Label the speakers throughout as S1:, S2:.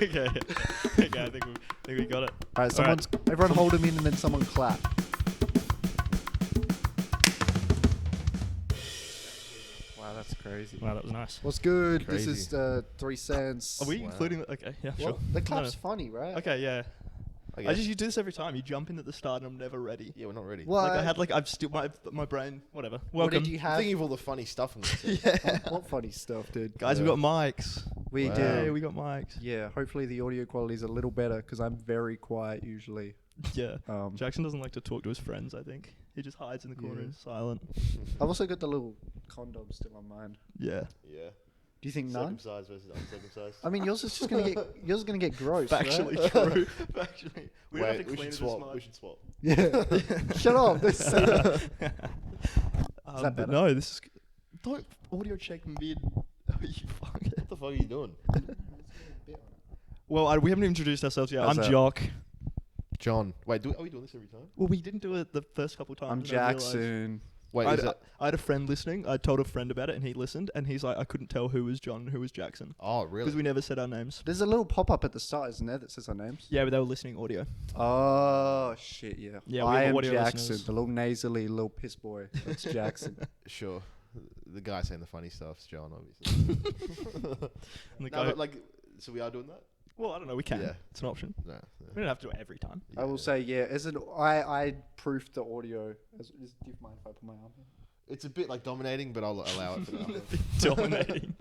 S1: Okay, I think we got it.
S2: All right, everyone hold him in and then someone clap. Wow, that's crazy.
S1: Wow, that was nice.
S2: What's good?
S3: Crazy.
S2: This is 3 cents.
S1: Are we including? Okay, yeah,
S2: Well,
S1: sure.
S2: the clap's
S1: No.
S2: funny, right?
S1: Okay, yeah.
S3: I
S1: You do this every time. You jump in at the start, and I'm never ready.
S3: Yeah, we're not ready.
S2: What?
S1: I've still my brain. Whatever.
S2: What
S1: Welcome.
S2: did you
S3: I'm
S2: have?
S3: thinking of all the funny stuff I'm going to say.
S1: Yeah.
S2: What funny stuff, dude?
S1: Guys, we got mics.
S2: We
S3: Wow.
S2: do.
S1: Yeah, we got mics.
S2: Yeah, hopefully the audio quality is a little better because I'm very quiet usually.
S1: Yeah.
S2: Um,
S1: Jackson doesn't like to talk to his friends, I think. He just hides in the corner
S2: Yeah.
S1: and is silent.
S2: I've also got the little condom still on mine.
S1: Yeah.
S3: Yeah.
S2: Do you think none?
S3: Circumcised versus uncircumcised.
S2: I mean, yours is just gonna get gross.
S1: Factually
S2: right?
S1: true. Factually. We don't have
S3: Wait,
S1: to
S3: we
S1: clean
S3: should
S1: it as
S3: swap.
S1: much.
S3: We should swap.
S2: Yeah. Shut up. This is
S1: Is
S2: that better?
S1: No, this is. Don't audio check mid. Oh, you fuck.
S3: What the fuck are you doing?
S1: Well, we haven't introduced ourselves yet.
S2: How's
S1: I'm
S2: that?
S1: Jock.
S3: John. Wait, are we doing this every time?
S1: Well, we didn't do it the first couple times.
S2: I'm
S1: and I realised-
S2: Jackson.
S3: Wait,
S1: I
S3: is
S1: had,
S3: that...
S1: I had a friend listening. I told a friend about it, and he listened, and he's like, I couldn't tell who was John and who was Jackson
S3: Oh,
S1: because
S3: really?
S1: we never said our names.
S2: There's a little pop-up at the start, isn't there, that says our names?
S1: Yeah, but they were listening audio.
S2: Oh shit! Yeah.
S1: Yeah, we
S2: I
S1: have
S2: am
S1: audio
S2: Jackson,
S1: listeners.
S2: the little nasally little piss boy. That's Jackson.
S3: Sure. The guy saying the funny stuff's John, obviously.
S1: And the
S3: No,
S1: guy,
S3: but like, so we are doing that?
S1: well, I don't know. We can.
S3: Yeah.
S1: It's an option.
S3: No.
S1: We don't have to do it every time.
S2: I will say, yeah. I proofed the audio. Do you mind if I put my arm here?
S3: It's a bit like dominating, but I'll allow it for now.
S1: Dominating.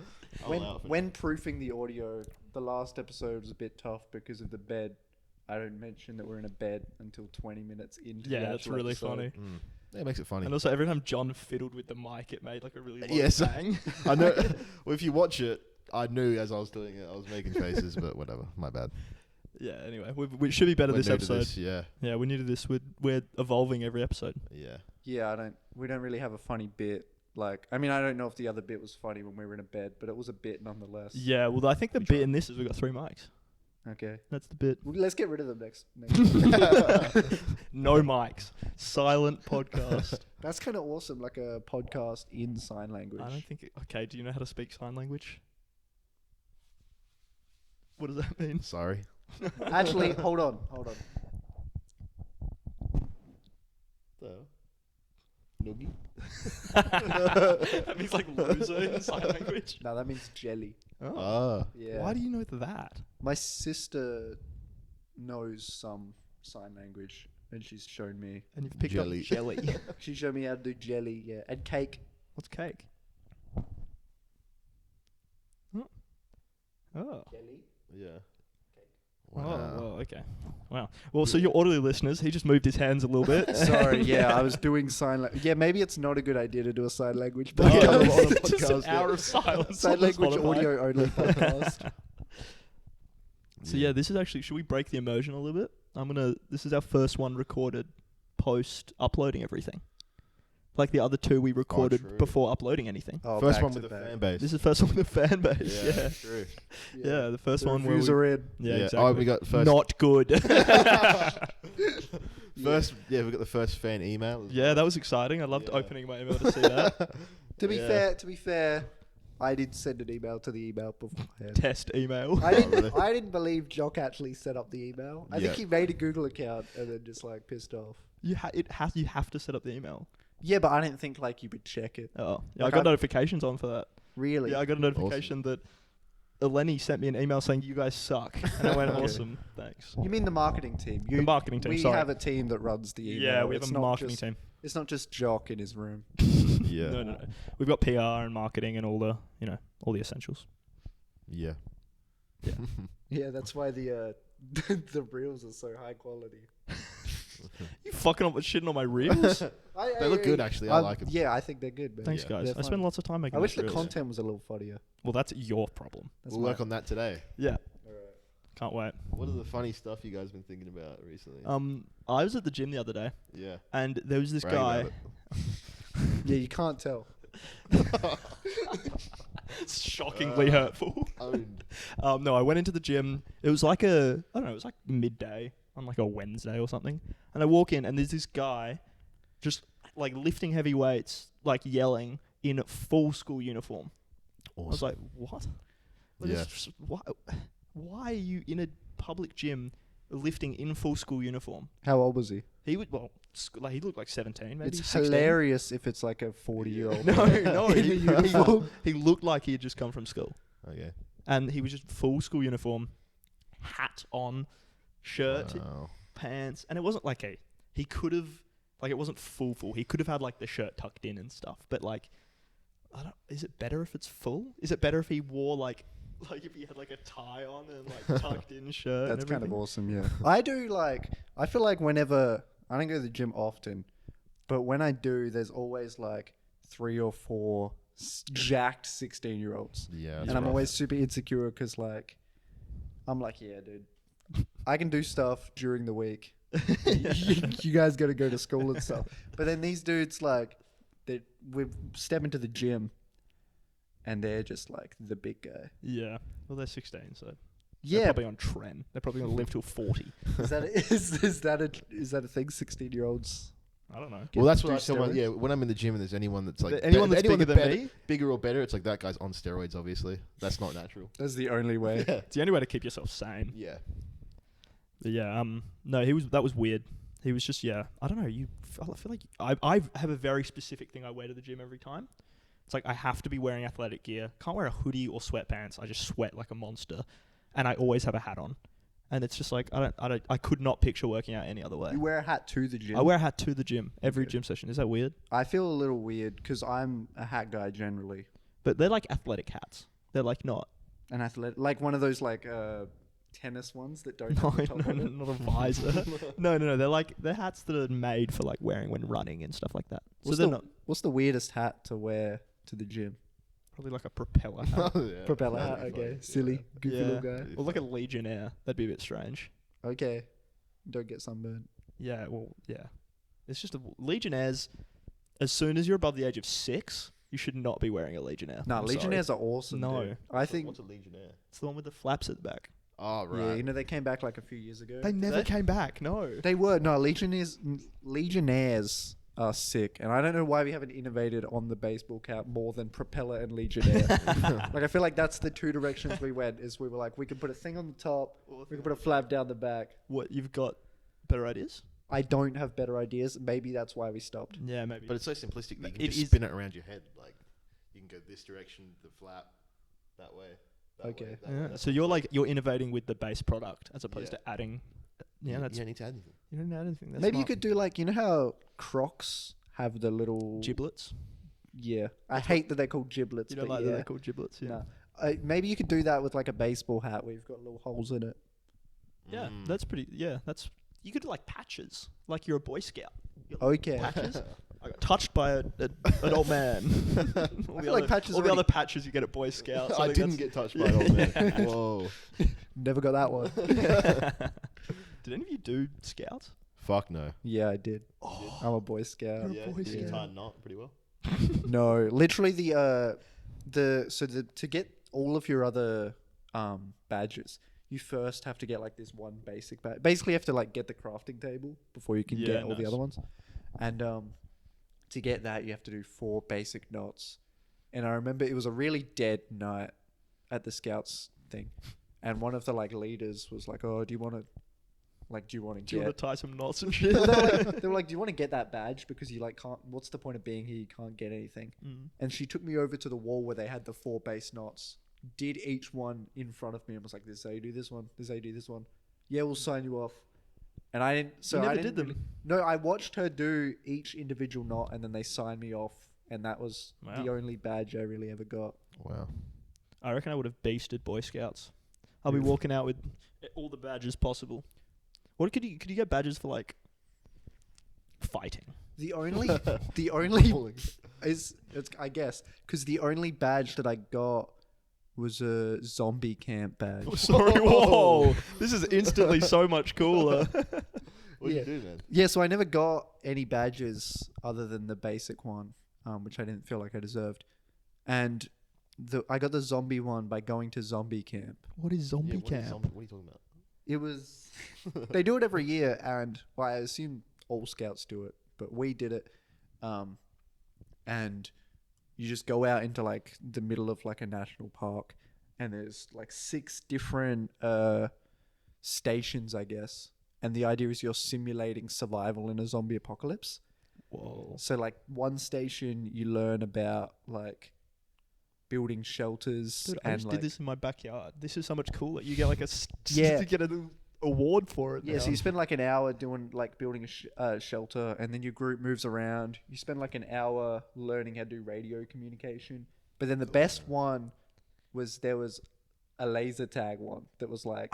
S3: I'll allow it for
S2: When proofing the audio, the last episode was a bit tough because of the bed. I don't mention that we're in a bed until 20 minutes into the
S1: Yeah, that's
S2: actual
S1: really
S2: episode.
S1: funny.
S3: now. Yeah, it makes it funny.
S1: And also, every time John fiddled with the mic, it made like a really low
S3: Yes.
S1: bang.
S3: I know. Well, if you watch it, I knew as I was doing it, I was making faces, but whatever. My bad.
S1: Yeah. Anyway, we should be better
S3: We're
S1: this
S3: new to
S1: episode.
S3: this, yeah.
S1: Yeah, we're new to this. We're evolving every episode.
S3: Yeah.
S2: Yeah, we don't really have a funny bit. Like, I mean, I don't know if the other bit was funny when we were in a bed, but it was a bit nonetheless.
S1: Yeah. Well, I think the
S3: We
S1: bit
S3: tried.
S1: in this is we got 3 mics.
S2: Okay.
S1: That's the bit.
S2: Well, let's get rid of them next.
S1: No mics. Silent podcast.
S2: That's kind of awesome, like a podcast in sign language.
S1: I don't think. Okay. Do you know how to speak sign language? What does that mean?
S3: Sorry.
S2: Actually, hold on.
S3: So, noogie.
S1: That means like loser in sign language.
S2: No, that means jelly.
S1: Oh.
S3: Ah.
S2: Yeah.
S1: Why do you know that?
S2: My sister knows some sign language, and she's shown me.
S1: And you've picked
S3: Jelly.
S1: up jelly.
S2: She showed me how to do jelly, yeah, and cake.
S1: What's cake? Oh.
S2: Jelly.
S3: Yeah.
S1: Oh,
S3: Wow.
S1: well, okay. Wow. Well, so your audio listeners, he just moved his hands a little bit.
S2: Sorry, yeah, I was doing sign language. Yeah, maybe it's not a good idea to do a sign language
S1: Oh,
S2: podcast.
S3: on a
S1: just an
S3: podcast,
S1: hour
S3: yeah.
S1: of silence.
S2: Sign
S1: on
S2: language
S1: Spotify.
S2: audio only podcast.
S1: So yeah, this is actually. Should we break the immersion a little bit? This is our first one recorded post uploading everything. Like the other two we recorded
S3: true.
S1: before uploading anything.
S2: Oh,
S3: First
S2: back
S3: one
S2: to
S3: with the
S2: back.
S3: fan base.
S1: This is the first one with the fan base. Yeah.
S3: True.
S1: Yeah, the first
S2: The
S1: one where
S2: reviews
S1: we,
S2: are in.
S1: yeah,
S3: Yeah.
S1: exactly.
S3: Oh, we got first.
S1: Not good.
S3: First, yeah, we got the first fan email. as
S1: Yeah,
S3: well.
S1: that was exciting. I loved
S3: Yeah.
S1: opening my email to see that.
S2: To be
S1: Yeah.
S2: fair, I did send an email to the email beforehand.
S1: Test email.
S2: I didn't.
S3: really?
S2: I didn't believe Jock actually set up the email. I
S3: Yeah.
S2: think he made a Google account and then just like pissed off.
S1: You have to set up the email.
S2: Yeah, but I didn't think like you would check it.
S1: Oh, yeah,
S2: Like
S1: I got
S2: I-
S1: notifications on for that.
S2: Really?
S1: Yeah, I got a notification that Eleni sent me an email saying you guys suck, and I went,
S2: Okay.
S1: awesome, thanks.
S2: You mean the marketing team?
S1: The marketing team.
S2: We
S1: sorry.
S2: have a team that runs the email.
S1: Yeah, we have
S2: It's
S1: a
S2: not
S1: marketing
S2: just-
S1: team.
S2: It's not just Jock in his room.
S3: Yeah.
S1: No. We've got PR and marketing and all the essentials.
S3: Yeah.
S2: Yeah, that's why the the reels are so high quality.
S1: You fucking up shitting on my reels?
S3: They look good, actually. I like 'em.
S2: Yeah, I think they're good, man.
S1: Thanks,
S3: Yeah.
S1: guys.
S2: They're
S1: I spend
S2: fun.
S1: lots of time making
S2: I wish
S1: those
S2: the
S1: reels.
S2: content was a little funnier.
S1: Well, that's your problem.
S2: That's
S3: We'll work
S2: my-
S3: on that today.
S1: Yeah,
S2: Alright.
S1: can't wait.
S3: What are the funny stuff you guys been thinking about recently?
S1: I was at the gym the other day,
S3: Yeah.
S1: and there was this
S3: Brag
S1: guy.
S3: about
S2: Yeah, you can't tell.
S1: It's shockingly hurtful.
S3: Owned.
S1: No, I went into the gym. It was like it was like midday on like a Wednesday or something. And I walk in and there's this guy just like lifting heavy weights, like yelling in full school uniform. I was
S3: Awesome.
S1: like, what? Like,
S3: Yeah.
S1: what? why are you in a public gym lifting in full school uniform?
S2: How old was he?
S1: He would he looked like 17, maybe.
S2: It's
S1: 16.
S2: hilarious if it's like a 40-year-old.
S1: No,
S2: in
S1: he,
S2: a uniform.
S1: he looked like he had just come from school,
S3: Okay.
S1: and he was just full school uniform, hat on, shirt,
S3: Wow.
S1: pants, and it wasn't like he could have, like, it wasn't full. He could have had like the shirt tucked in and stuff, but like, is it better if it's full? Is it better if he wore like if he had like a tie on and like tucked in shirt?
S2: That's
S1: and
S2: kind of
S1: everything?
S2: awesome, yeah. I feel like whenever, I don't go to the gym often, but when I do, there's always like 3 or 4 jacked 16-year-olds.
S3: Yeah.
S2: And I'm always super insecure because like, I'm like, yeah, dude, I can do stuff during the week. You guys got to go to school and stuff. But then these dudes, like, we step into the gym and they're just like the big guy.
S1: Yeah. Well, they're 16, so they're
S2: Yeah.
S1: probably on trend. They're probably gonna live till 40.
S2: Is that a thing? 16-year-olds.
S1: I don't know.
S3: Well, that's what
S2: do
S3: I tell my,
S2: steroids?
S3: yeah, when I'm in the gym and there's anyone that's like
S1: Anyone that's bigger than
S3: better,
S1: me?
S3: bigger or better, it's like that guy's on steroids. Obviously, that's not natural.
S2: That's the only way.
S3: Yeah.
S1: It's the only way to keep yourself sane.
S3: Yeah.
S1: But yeah. No, that was weird. He was just, yeah. I don't know. I feel like I have a very specific thing I wear to the gym every time. It's like I have to be wearing athletic gear. Can't wear a hoodie or sweatpants. I just sweat like a monster, and I always have a hat on. And it's just like I could not picture working out any other way.
S2: You wear a hat to the gym.
S1: I wear a hat to the gym every
S2: Okay.
S1: gym session. Is that weird?
S2: I feel a little weird because I'm a hat guy generally.
S1: But they're like athletic hats. They're like not.
S2: An athlete, like one of those like tennis ones that don't
S1: No,
S2: have the top on it.
S1: not a visor. No. They're hats that are made for like wearing when running and stuff like that. So they're not
S2: What's the weirdest hat to wear to the gym?
S1: probably like a propeller hat.
S3: Oh, yeah.
S2: Propeller
S3: That'd
S2: hat,
S3: be
S2: okay.
S3: funny.
S2: Silly,
S3: Yeah.
S2: goofy
S1: Yeah.
S2: little guy.
S1: Or like a Legionnaire. That'd be a bit strange.
S2: Okay. Don't get sunburned.
S1: Yeah, well, yeah. It's just Legionnaires, as soon as you're above the age of 6, you should not be wearing a Legionnaire.
S2: No,
S1: I'm
S2: Legionnaires are awesome.
S1: No.
S2: Dude. I think.
S3: What's a legionnaire?
S1: It's the one with the flaps at the back.
S3: Oh, right.
S2: Yeah, you know they came back like a few years ago.
S1: They never came back, no.
S2: They were Legionnaires are sick, and I don't know why we haven't innovated on the baseball cap more than propeller and Legionnaire. Like I feel like that's the 2 directions we went. Is we were like we can put a thing on the top, we can put a flap down the back.
S1: What, you've got better ideas?
S2: I don't have better ideas. Maybe that's why we stopped.
S1: Yeah, maybe.
S3: But it's so simplistic that you can
S1: It
S3: just
S1: is-
S3: spin it around your head. Like you can go this direction, the flap, that way. That
S2: Okay.
S3: way, that
S1: Yeah.
S3: way.
S1: So you're innovating with the base product as opposed
S3: Yeah.
S1: to adding. Yeah,
S3: you
S1: that's
S3: don't need to add anything.
S1: you don't add anything. That's
S2: Maybe you
S1: smart.
S2: could do like you know how Crocs have the little
S1: giblets.
S2: Yeah, I hate that they're called giblets.
S1: You don't
S2: but
S1: like
S2: yeah.
S1: that they're called giblets? Yeah.
S2: No. Maybe you could do that with like a baseball hat where you've got little holes in it.
S1: Yeah,
S3: Mm.
S1: that's pretty. Yeah, that's. You could do like patches, like you're a Boy Scout. You got
S2: Okay.
S1: patches. I got touched by an old man.
S2: I feel like patches
S1: all the
S2: already-
S1: other patches you get at Boy Scouts.
S3: I
S1: think
S3: didn't get touched by an old man. Whoa.
S2: Never got that one.
S1: Did any of you do Scouts?
S3: Fuck no.
S2: Yeah, I did.
S1: Oh,
S2: I'm a Boy Scout.
S1: You're a Boy
S3: did you
S1: Scout.
S3: tie a knot pretty well?
S2: No, literally to get all of your other badges, you first have to get like this one basic badge. Basically, you have to like get the crafting table before you can
S1: Yeah,
S2: get all the
S1: nice.
S2: other ones. And to get that, you have to do 4 basic knots. And I remember it was a really dead night at the Scouts thing, and one of the like leaders was like, "Oh, do you want to
S1: Do you want
S2: get?"
S1: to tie some knots and shit?
S2: Well, they were like, "Do you want to get that badge because you like can't? What's the point of being here? You can't get anything."
S1: Mm.
S2: And she took me over to the wall where they had the 4 base knots, did each one in front of me, and was like, "This is how you do this one. This is how you do this one. Yeah, we'll sign you off." And I didn't. So
S1: You never
S2: I didn't
S1: did them.
S2: really- no, I watched her do each individual knot, and then they signed me off, and that was
S1: Wow.
S2: the only badge I really ever got.
S3: Wow.
S1: I reckon I would have beasted Boy Scouts. I'll be walking out with all the badges possible. What could you get badges for, like fighting?
S2: The only is it's I guess because the only badge that I got was a zombie camp badge.
S1: Sorry, whoa! This is instantly so much cooler.
S3: What
S2: Yeah.
S3: did you do, man?
S2: Yeah, so I never got any badges other than the basic one, which I didn't feel like I deserved. And I got the zombie one by going to zombie camp.
S1: What is zombie
S3: Yeah,
S1: camp?
S3: what are you talking about?
S2: It was they do it every year, and well, I assume all scouts do it, but we did it. And you just go out into like the middle of like a national park, and there's like 6 different stations, I guess. And the idea is you're simulating survival in a zombie apocalypse.
S1: Whoa.
S2: So like one station you learn about like building shelters.
S1: Dude, I
S2: and
S1: just
S2: like,
S1: did this in my backyard. This is so much cooler. You get like
S2: Yeah.
S1: you get an award for it.
S2: Yeah,
S1: now.
S2: so you spend like an hour doing like building a shelter, and then your group moves around. You spend like an hour learning how to do radio communication. But then the best one was there was a laser tag one that was like,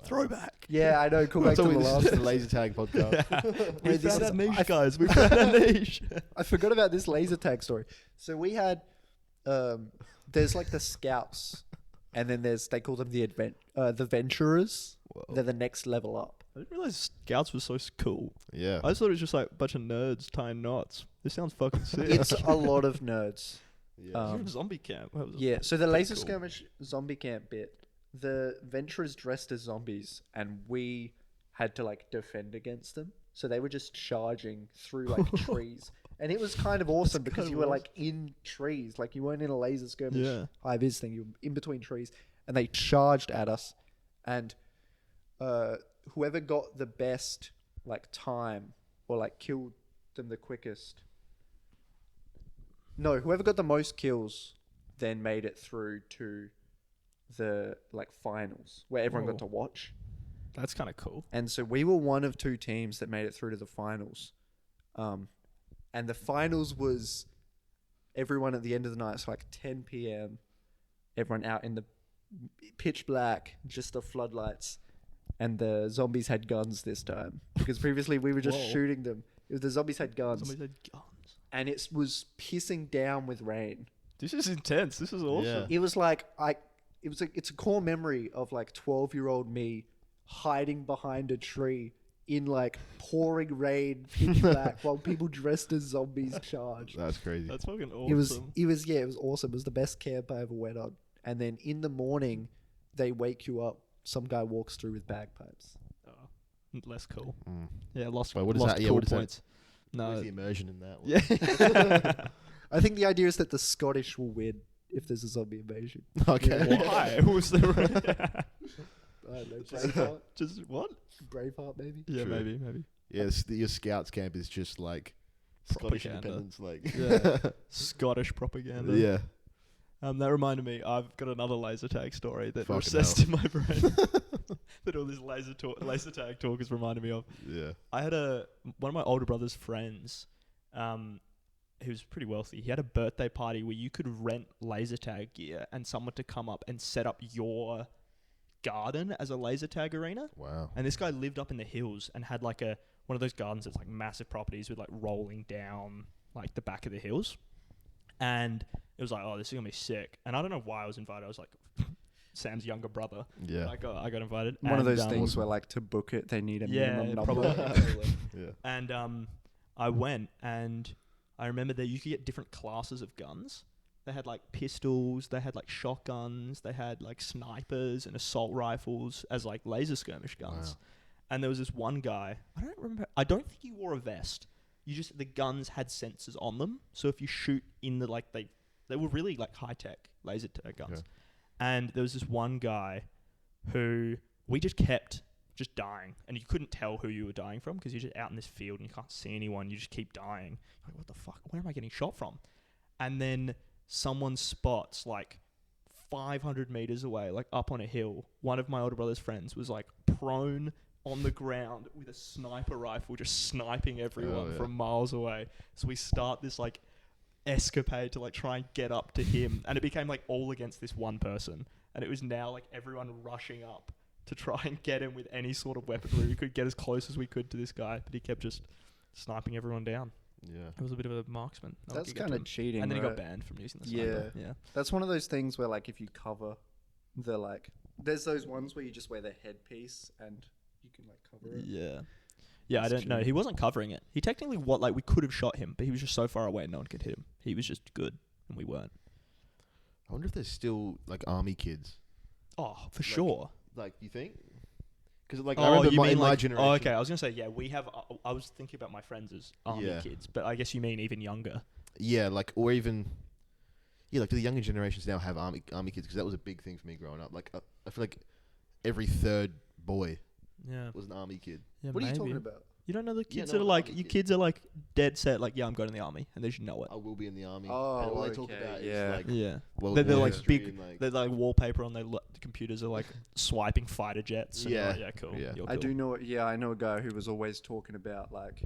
S1: Throwback.
S2: yeah, I know. Cool. Back
S3: It's
S2: to the
S3: always
S2: last.
S3: just the laser tag podcast.
S1: We
S2: Wait, this
S1: found
S2: is-
S1: our niche,
S2: I-
S1: guys. We found our niche.
S2: I forgot about this laser tag story. So we had, there's like the scouts, and then they call them the venturers. They're the next level up.
S1: I didn't realize scouts was so cool.
S3: Yeah.
S1: I just thought it was just like a bunch of nerds tying knots. This sounds fucking sick.
S2: It's a lot of nerds.
S3: Yeah.
S1: You're in zombie camp. That was
S2: Yeah, so the
S1: pretty
S2: laser
S1: cool.
S2: skirmish zombie camp bit, the venturers dressed as zombies, and we had to like defend against them. So they were just charging through like trees, and it was kind of awesome because
S1: kind
S2: you
S1: of
S2: were like in trees, like you weren't in a laser skirmish
S1: Yeah.
S2: high vis thing. You were in between trees, and they charged at us, and whoever got the best like time or like killed them the quickest. No, whoever got the most kills then made it through to the like finals where everyone
S1: Whoa.
S2: got to watch.
S1: That's kind of cool.
S2: And so we were one of 2 teams that made it through to the finals. And the finals was everyone at the end of the night, so like 10 p.m. Everyone out in the pitch black, just the floodlights, and the zombies had guns this time because previously we were just
S1: Whoa.
S2: shooting them. It was the zombies had guns,
S1: Somebody said guns.
S2: and it was pissing down with rain.
S1: This is intense. This is awesome.
S2: It was like it's a core memory of like 12-year-old me hiding behind a tree in like pouring rain, pitch black, while people dressed as zombies charged.
S3: That's crazy.
S1: That's fucking awesome.
S2: It was awesome. It was the best camp I ever went on. And then in the morning, they wake you up. Some guy walks through with bagpipes.
S1: Less cool.
S3: Mm.
S1: Yeah, lost.
S3: Wait, what is
S1: lost
S3: that? Yeah,
S1: cool
S3: what is that?
S1: points.
S3: Where's
S1: No.
S3: the immersion in that one?
S1: Yeah.
S2: I think the idea is that the Scottish will win if there's a zombie invasion.
S3: Okay.
S1: Why? Who's the
S2: I don't know, Braveheart?
S1: just what?
S2: Braveheart, maybe?
S1: Yeah,
S3: True.
S1: maybe.
S3: Yes, your scouts camp is just like Scottish
S1: Propaganda.
S3: independence, like
S1: Yeah. Scottish propaganda.
S3: yeah.
S1: That reminded me. I've got another laser tag story that
S3: Fucking
S1: recessed in my brain. That all this laser tag talk has reminded me of.
S3: Yeah.
S1: I had one of my older brother's friends, who was pretty wealthy. He had a birthday party where you could rent laser tag gear and someone to come up and set up your garden as a laser tag arena.
S3: Wow.
S1: And this guy lived up in the hills and had like one of those gardens that's like massive properties with like rolling down like the back of the hills. And it was like, oh, this is gonna be sick. And I don't know why I was invited. I was like Sam's younger brother.
S3: Yeah.
S1: I got invited.
S2: One of
S1: And,
S2: those things where, like, to book it, they need a
S1: yeah,
S2: minimum number.
S1: probably. Totally.
S3: Yeah.
S1: And I went, and I remember that you could get different classes of guns. They had like pistols, they had like shotguns, they had like snipers and assault rifles as like laser skirmish guns.
S3: Wow.
S1: And there was this one guy, I don't think he wore a vest. The guns had sensors on them. So if you shoot in the, like, they were really like high tech laser guns.
S3: Okay.
S1: And there was this one guy who we just kept just dying, and you couldn't tell who you were dying from because you're just out in this field and you can't see anyone. You just keep dying. You're like, what the fuck? Where am I getting shot from? And then someone spots like 500 meters away, like up on a hill. One of my older brother's friends was like prone on the ground with a sniper rifle, just sniping everyone from miles away. So we start this like escapade to like try and get up to him, and it became like all against this one person. And it was now like everyone rushing up to try and get him with any sort of weaponry. We could get as close as we could to this guy, but he kept just sniping everyone down.
S3: Yeah.
S1: It was a bit of a marksman. No one
S2: That's
S1: could get
S2: kind
S1: to
S2: of
S1: him.
S2: cheating,
S1: And then he got
S2: right?
S1: banned from using the sniper. Yeah.
S2: That's one of those things where, like, if you cover the, like... There's those ones where you just wear the headpiece and you can, like, cover it.
S1: Yeah. Yeah, I
S2: That's
S1: don't know.
S2: true.
S1: He wasn't covering it. He technically, we could have shot him, but he was just so far away no one could hit him. He was just good, and we weren't.
S3: I wonder if there's still like army kids.
S1: Oh, for sure.
S3: Like, you think? Because like I remember in my generation.
S1: Oh, okay. I was gonna say, yeah, we have. I was thinking about my friends as army
S3: Yeah.
S1: kids, but I guess you mean even younger.
S3: Yeah, like or even Yeah, like do the younger generations now have army kids? Because that was a big thing for me growing up. Like I feel like every third boy
S1: Yeah.
S3: was an army kid.
S1: Yeah,
S2: What are you
S1: maybe.
S2: talking about?
S1: You don't know the kids
S3: no,
S1: that are
S3: an
S1: like,
S3: army
S1: your
S3: kid.
S1: kids are like dead set, like, yeah, I'm going to the army, and they should know it.
S3: I will be in the army.
S2: Oh,
S3: and all they talk
S2: okay,
S3: about
S2: yeah.
S3: is like
S1: Yeah.
S3: World
S1: They're
S3: War
S1: like
S3: history
S1: big.
S3: and, like,
S1: They're like wallpaper on their computers are like swiping fighter jets. And
S3: Yeah.
S1: like, yeah, cool.
S3: Yeah.
S1: You're
S2: I
S1: cool.
S2: do know. Yeah, I know a guy who was always talking about like,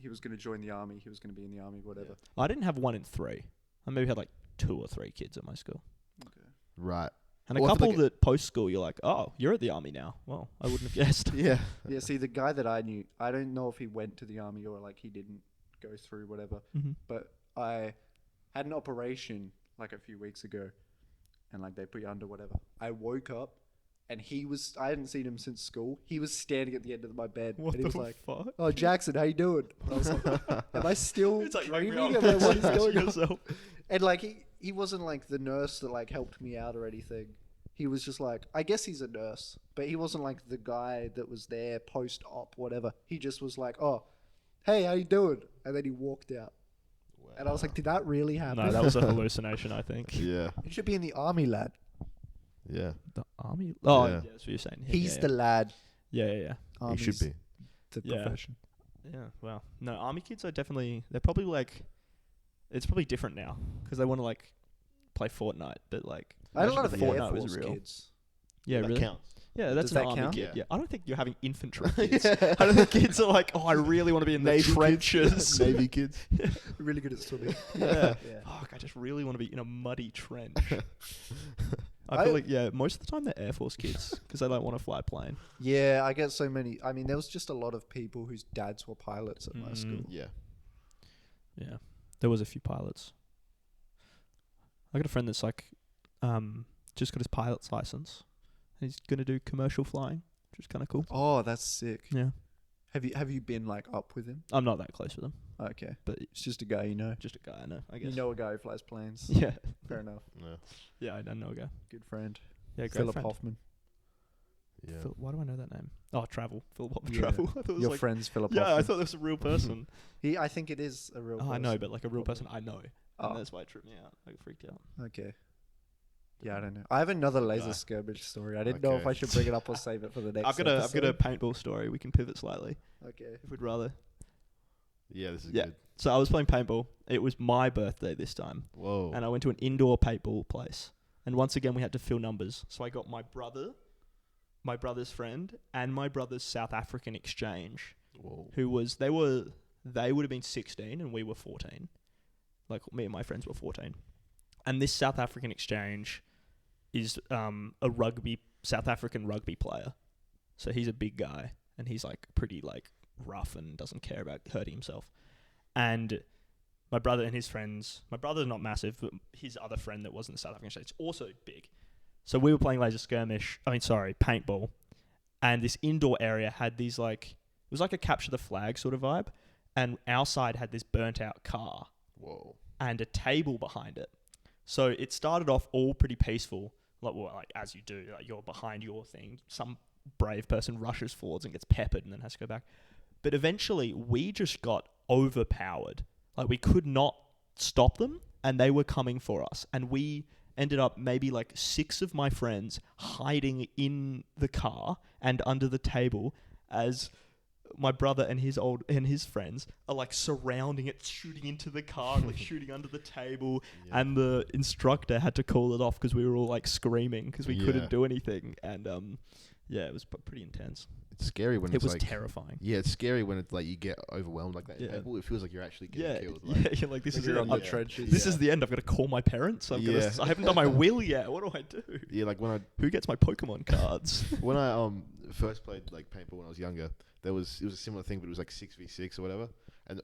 S2: he was going to join the army. He was going to be in the army, whatever.
S1: I didn't have 1 in 3. I maybe had like 2 or 3 kids at my school.
S2: Okay.
S3: right.
S1: And a
S3: Well, I feel
S1: couple
S3: like
S1: that post school, you're like, oh, you're at the army now. Well, I wouldn't have guessed.
S3: Yeah.
S2: Yeah. See, the guy that I knew, I don't know if he went to the army or like he didn't go through whatever.
S1: Mm-hmm.
S2: But I had an operation like a few weeks ago, and like they put you under whatever. I woke up, and I hadn't seen him since school. He was standing at the end of my bed,
S1: What
S2: and he
S1: the
S2: was like,
S1: fuck?
S2: "Oh, Jackson, how you doing?" I was like, "Am I still
S1: It's like
S2: dreaming about what is going on?"
S1: yourself.
S2: And like he wasn't like the nurse that like helped me out or anything. He was just like, I guess he's a nurse, but he wasn't like the guy that was there post-op, whatever. He just was like, "Oh, hey, how you doing?" And then he walked out. And I was like, did that really happen?
S1: No, that was a hallucination, I think.
S3: Yeah.
S2: You should be in the army, lad.
S3: Yeah.
S1: The army? Oh,
S3: Yeah.
S1: yeah, that's what you're saying.
S2: He's the lad.
S1: Yeah, yeah, yeah.
S2: Army's
S3: He should be.
S2: the
S1: Yeah.
S2: profession.
S1: Yeah, well. No, army kids are definitely, they're probably like, it's probably different now because they want to like play Fortnite, but like,
S2: I had a lot
S1: imagine
S2: of
S1: if
S2: Air
S1: Fortnite was
S2: Force
S1: real.
S2: kids.
S1: Yeah,
S3: That
S1: really?
S3: counts.
S1: Yeah, that's
S2: Does
S1: an
S2: that
S1: army
S2: count?
S1: kid.
S3: Yeah.
S1: Yeah, I don't think you're having infantry kids. I don't think kids are like, oh, I really want to be in the
S3: Navy kids.
S1: trenches.
S3: Navy kids.
S2: Really good at swimming.
S1: Yeah.
S2: Yeah.
S1: Fuck, I just really want to be in a muddy trench. I
S2: I-
S1: feel like, yeah, most of the time they're Air Force kids because they don't want to fly a plane.
S2: Yeah, I get so many. I mean, there was just a lot of people whose dads were pilots at my
S1: Mm.
S2: school.
S3: Yeah.
S1: Yeah, there was a few pilots. I got a friend that's like, just got his pilot's license. And he's gonna do commercial flying, which is kind of cool.
S2: Oh, that's sick.
S1: Yeah,
S2: Have you been like up with him?
S1: I'm not that close with him,
S2: Okay,
S1: but
S2: it's just a guy you know.
S1: just a guy I know, I guess.
S2: You know a guy who flies planes.
S1: Yeah,
S2: Fair enough.
S3: Yeah.
S1: yeah, I know a guy.
S2: Good friend.
S1: Yeah, great
S2: Philip
S1: friend.
S2: Hoffman.
S3: Yeah.
S1: Why do I know that name? Oh, Travel. Philip Hoffman
S2: Yeah.
S1: Travel. I thought it was
S2: Your
S1: like,
S2: friend's Philip
S1: yeah,
S2: Hoffman.
S1: I thought that was a real person.
S2: I think it is a real
S1: Oh, I
S2: person.
S1: know, but like a real person I know.
S2: Oh.
S1: And that's why it tripped me out. I got freaked out.
S2: Okay. Yeah, I don't know. I have another laser
S3: Guy.
S2: skirmish story. I didn't know if
S3: Okay.
S2: I should bring it up or save it for the next
S1: I've got a
S2: episode.
S1: paintball story. We can pivot slightly
S2: Okay.
S1: if we'd rather.
S3: Yeah, this is
S1: Yeah.
S3: good.
S1: So I was playing paintball. It was my birthday this time.
S3: Whoa.
S1: And I went to an indoor paintball place. And once again, we had to fill numbers. So I got my brother, my brother's friend, and my brother's South African exchange,
S3: Whoa.
S1: who was, they would have been 16 and we were 14. Like me and my friends were 14. And this South African exchange is a South African rugby player. So he's a big guy and he's like pretty like rough and doesn't care about hurting himself. And my brother and his friends, my brother's not massive, but his other friend that wasn't the South African exchange is also big. So we were playing paintball. And this indoor area had these like, it was like a capture the flag sort of vibe. And our side had this burnt out car
S3: Whoa.
S1: and a table behind it. So it started off all pretty peaceful, like as you do, like you're behind your thing. Some brave person rushes forwards and gets peppered and then has to go back. But eventually we just got overpowered. Like we could not stop them and they were coming for us. And we ended up maybe like 6 of my friends hiding in the car and under the table as my brother and his friends are like surrounding it, shooting into the car, like shooting under the table.
S3: Yeah.
S1: And the instructor had to call it off because we were all like screaming because we
S3: Yeah.
S1: couldn't do anything. And yeah, it was pretty intense.
S3: It's scary when
S1: It
S3: it's
S1: was
S3: like
S1: terrifying.
S3: Yeah, it's scary when it's like you get overwhelmed like that.
S1: Yeah.
S3: It feels like you're actually getting
S1: Yeah,
S3: killed.
S1: yeah, you're like, this
S2: Like
S1: is
S2: you're
S1: it.
S2: on the
S1: I'm-
S2: trenches.
S1: This is the end. I've got to call my parents. I haven't done my will yet. What do I do?
S3: Yeah, like
S1: Who gets my Pokemon cards?
S3: when I first played like paintball when I was younger, it was a similar thing, but it was like 6v6 or whatever. And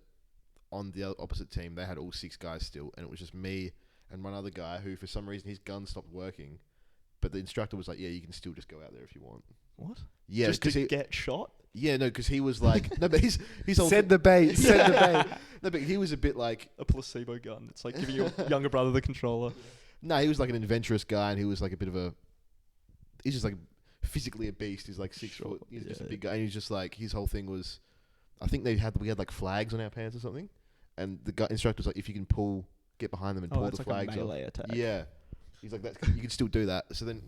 S3: on the opposite team, they had all 6 guys still, and it was just me and one other guy who, for some reason, his gun stopped working. But the instructor was like, "Yeah, you can still just go out there if you want."
S1: What?
S3: Yeah,
S1: Just to
S3: he,
S1: get shot?
S3: yeah, no, because he was like, no, but his whole
S2: Send the bait. Send the bait.
S3: no, but he was a bit like,
S1: A placebo gun. It's like giving your younger brother the controller.
S3: no, he was like an adventurous guy, and he was like a bit of a, he's just like physically a beast. He's like 6
S1: Sure,
S3: foot. He's just a
S1: yeah.
S3: big guy, and he's just like, his whole thing was, I think we had like flags on our pants or something, and the guy instructor was like, if you can pull get behind them and
S1: Oh,
S3: pull
S1: that's
S3: the
S1: like a
S3: flags
S1: melee
S3: off.
S1: attack.
S3: Yeah. He's like, you can still do that. So then,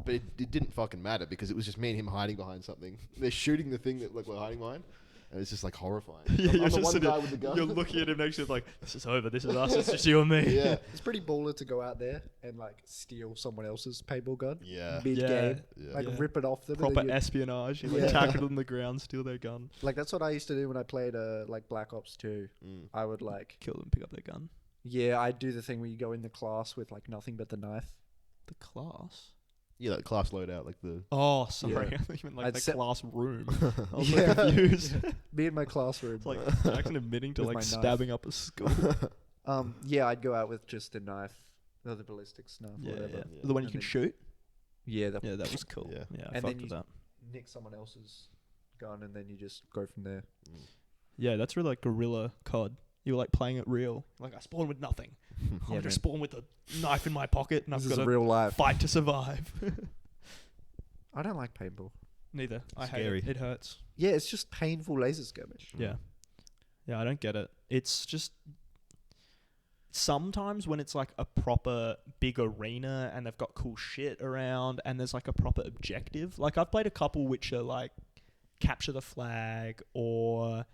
S3: but it didn't fucking matter because it was just me and him hiding behind something. They're shooting the thing that like we're hiding behind, and it's just like horrifying.
S1: Yeah,
S3: I'm
S1: you're
S3: the
S1: just
S3: one
S1: sitting,
S3: guy with the gun.
S1: you're looking at him next to him like, this is over, this is us, it's just you and me.
S3: Yeah.
S2: It's pretty baller to go out there and like steal someone else's paintball gun.
S3: Yeah.
S2: Mid game.
S3: Yeah.
S2: Like
S1: Yeah.
S2: rip it off them. and
S1: Proper
S2: then you-
S1: espionage. You like
S2: Yeah.
S1: tackle them on the ground, steal their gun,
S2: like that's what I used to do when I played like Black Ops 2.
S3: Mm.
S2: I would like
S1: kill them, pick up their gun.
S2: I'd do the thing where you go in the class with like nothing but the knife.
S1: The class?
S3: Yeah, like class loadout, like the.
S1: Oh, sorry.
S2: Yeah.
S1: I thought you meant like
S2: I'd
S1: the
S2: set-
S1: class room. I was
S2: Yeah.
S1: like confused.
S2: Me in my classroom.
S1: It's like Jackson admitting to
S2: With
S1: like
S2: my knife.
S1: stabbing up a school.
S2: I'd go out with just a knife, the ballistic knife,
S1: Yeah,
S2: whatever.
S1: yeah.
S3: Yeah.
S1: The one you
S2: And
S1: can
S2: then-
S1: shoot?
S2: Yeah,
S1: Yeah, that was cool.
S3: Yeah.
S1: Yeah, I
S2: And
S1: fucked
S2: then
S1: with
S2: you-
S1: that.
S2: nick someone else's gun and then you just go from there.
S1: Yeah, that's really like guerrilla COD. You were like playing it real. Like I spawned with nothing.
S2: Yeah,
S1: I just
S2: man.
S1: spawned with a knife in my pocket and
S2: This
S1: I've
S2: is
S1: got to
S2: real life.
S1: fight to survive.
S2: I don't like paintball.
S1: Neither. I
S3: Scary.
S1: hate it. It hurts.
S2: Yeah, it's just painful laser skirmish.
S1: Yeah. Yeah, I don't get it. It's just sometimes when it's like a proper big arena and they've got cool shit around and there's like a proper objective. Like I've played a couple which are like capture the flag, or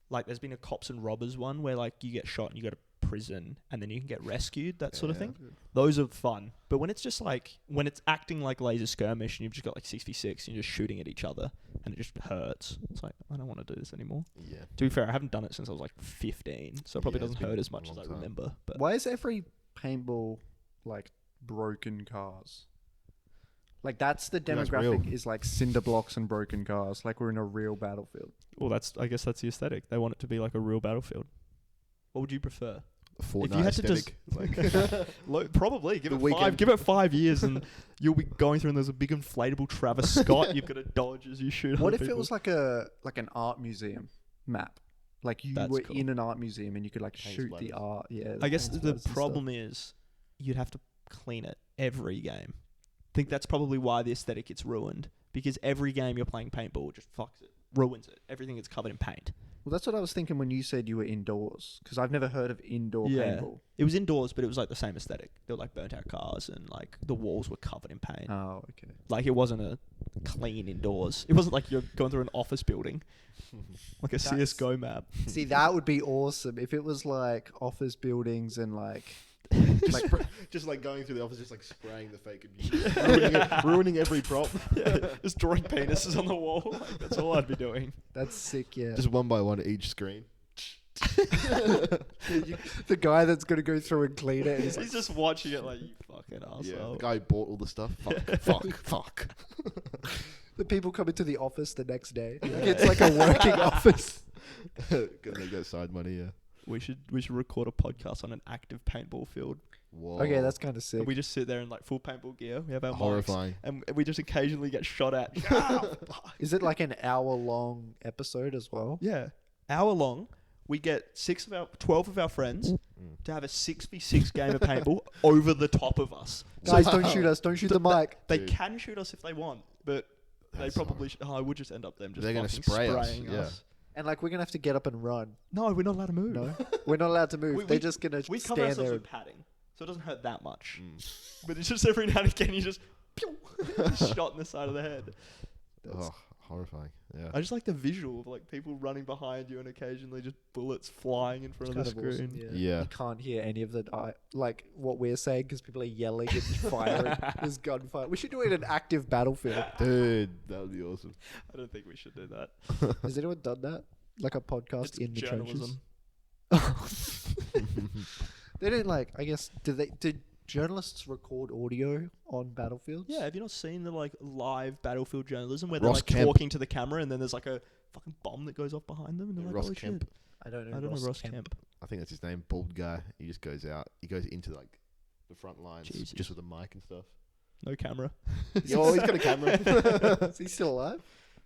S1: like there's been a cops and robbers one where like you get shot and you go to prison and then you can get rescued, that sort of
S3: Yeah.
S1: thing. Those are fun. But when it's just like, when it's acting like laser skirmish and you've just got like 6v6 and you're just shooting at each other and it just hurts. It's like, I don't want to do this anymore.
S3: Yeah.
S1: To be fair, I haven't done it since I was like 15, so it probably
S3: Yeah, it's
S1: doesn't hurt
S3: been
S1: as
S3: a
S1: much as
S3: long
S1: I
S3: time.
S1: remember. But
S2: Why is every paintball like broken cars? Like that's the
S3: Yeah, that's
S2: demographic
S3: real.
S2: is like cinder blocks and broken cars. Like we're in a real battlefield.
S1: well, I guess that's the aesthetic. They want it to be like a real battlefield. What would you prefer?
S3: Fortnite
S1: If you had to
S3: aesthetic. Like,
S1: Probably give
S3: The
S1: it
S3: weekend.
S1: give it 5 years, and you'll be going through and there's a big inflatable Travis Scott. You've got to dodge as you shoot.
S2: What
S1: other
S2: if it
S1: people.
S2: was like an art museum map? Like you
S1: That's
S2: were
S1: cool.
S2: in an art museum and you could like
S3: Paint
S2: shoot the
S3: splatters.
S2: art. Yeah.
S1: I guess
S2: paint
S1: the
S2: splatters and stuff.
S1: problem is you'd have to clean it every game. I think that's probably why the aesthetic gets ruined, because every game you're playing paintball just fucks it, ruins it. Everything gets covered in paint.
S2: Well, that's what I was thinking when you said you were indoors, because I've never heard of indoor paintball.
S1: It was indoors, but it was like the same aesthetic. There were like burnt out cars and like the walls were covered in paint.
S2: Oh, okay.
S1: Like it wasn't a clean indoors. It wasn't like you're going through an office building, like a
S2: That's-
S1: CS:GO map.
S2: See, that would be awesome if it was like office buildings and like
S3: like just like going through the office, just like spraying the fake abuse, ruining every prop.
S1: Just drawing penises on the wall. Like, that's all I'd be doing.
S2: that's sick. Yeah.
S3: Just one by one at each screen.
S2: The guy that's gonna go through and clean it. Is
S1: He's just watching it like, you fucking
S3: Yeah,
S1: asshole.
S3: the guy who bought all the stuff. Fuck.
S2: the people come into the office the next day. Like, it's like a working office.
S3: Because they get side money, yeah.
S1: We should record a podcast on an active paintball field.
S3: Whoa.
S2: Okay, that's kind of sick.
S1: And we just sit there in like full paintball gear. We have our mics,
S3: horrifying.
S1: and we just occasionally get shot at.
S2: Is it like an hour-long episode as well?
S1: Yeah, hour long. We get 12 of our friends to have a 6v6 game of paintball over the top of us.
S2: Guys, don't shoot us. Don't shoot the mic.
S1: They
S3: Dude.
S1: can shoot us if they want, but
S3: That's
S1: they probably. I would just end up them just.
S3: They're gonna
S1: fucking
S3: spray us,
S1: spraying
S3: yeah.
S2: And like we're gonna have to get up and run.
S1: No, we're not allowed to move.
S2: No, we're not allowed to move. They're just gonna
S1: We cover
S2: stand
S1: ourselves
S2: there.
S1: with padding, so it doesn't hurt that much. But it's just every now and again you just pew, shot in the side of the head.
S3: Oh, horrifying. Yeah.
S1: I just like the visual of like people running behind you and occasionally just bullets flying in front
S2: It's
S1: of the
S2: kind of
S1: screen.
S2: awesome.
S3: Yeah.
S2: You can't hear any of the like what we're saying because people are yelling and firing. There's gunfire. We should do it in an active battlefield.
S3: Dude, that would be awesome.
S1: I don't think we should do that.
S2: Has anyone done that? Like a podcast
S1: It's
S2: in the
S1: journalism.
S2: trenches? They don't like. I guess did journalists record audio on battlefields?
S1: Yeah, have you not seen the like live battlefield journalism where they're
S3: Ross
S1: like
S3: Kemp.
S1: talking to the camera and then there's like a fucking bomb that goes off behind them and they're like,
S3: Ross
S1: holy
S3: Kemp.
S1: shit.
S2: I don't know.
S1: I don't know Ross Kemp.
S3: I think that's his name. Bald guy. He just goes out. He goes into like the front lines
S1: Jesus.
S3: just with a mic and stuff.
S1: No camera.
S3: Yeah, well, he's got a camera.
S2: Is he still alive?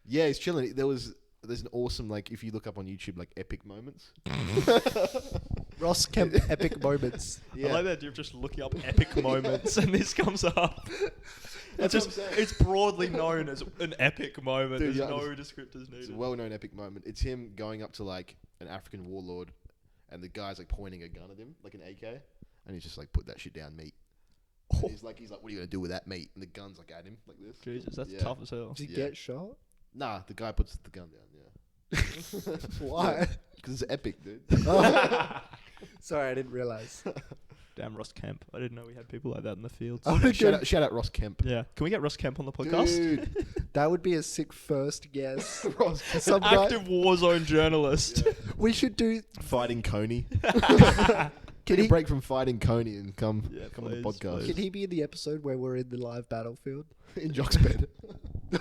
S3: Yeah, he's chilling. There's an awesome, like, if you look up on YouTube, like, epic moments.
S2: Ross Kemp epic moments.
S1: I like that you're just looking up epic moments and this comes up.
S3: That's
S1: It's
S3: what
S1: just
S3: I'm saying.
S1: it's broadly known as an epic moment.
S3: Dude,
S1: There's
S3: yeah,
S1: no descriptors
S3: It's
S1: needed.
S3: a well-known epic moment. It's him going up to, like, an African warlord and the guy's like pointing a gun at him, like an AK, and he's just like, put that shit down, mate. And he's like, what are you gonna do with that, mate? And the gun's like at him, like this.
S1: Jesus, that's tough as hell.
S2: Did he
S3: Yeah.
S2: get shot?
S3: Nah, the guy puts the gun down. Yeah.
S2: Why?
S3: Because it's epic, dude.
S2: Sorry, I didn't realize.
S1: Damn, Ross Kemp. I didn't know we had people like that in the fields.
S2: I wanna go-
S3: Shout out Ross Kemp.
S1: Yeah. Can we get Ross Kemp on the podcast?
S3: Dude.
S2: That would be a sick first guess.
S3: Ross
S2: Some guy,
S1: Active war zone journalist.
S2: we should do.
S3: fighting Coney.
S2: Can
S3: Take
S2: he?
S3: a break from fighting Coney and come on the
S1: please,
S3: podcast.
S1: please.
S2: Can he be in the episode where we're in the live battlefield?
S3: In Jock's bed.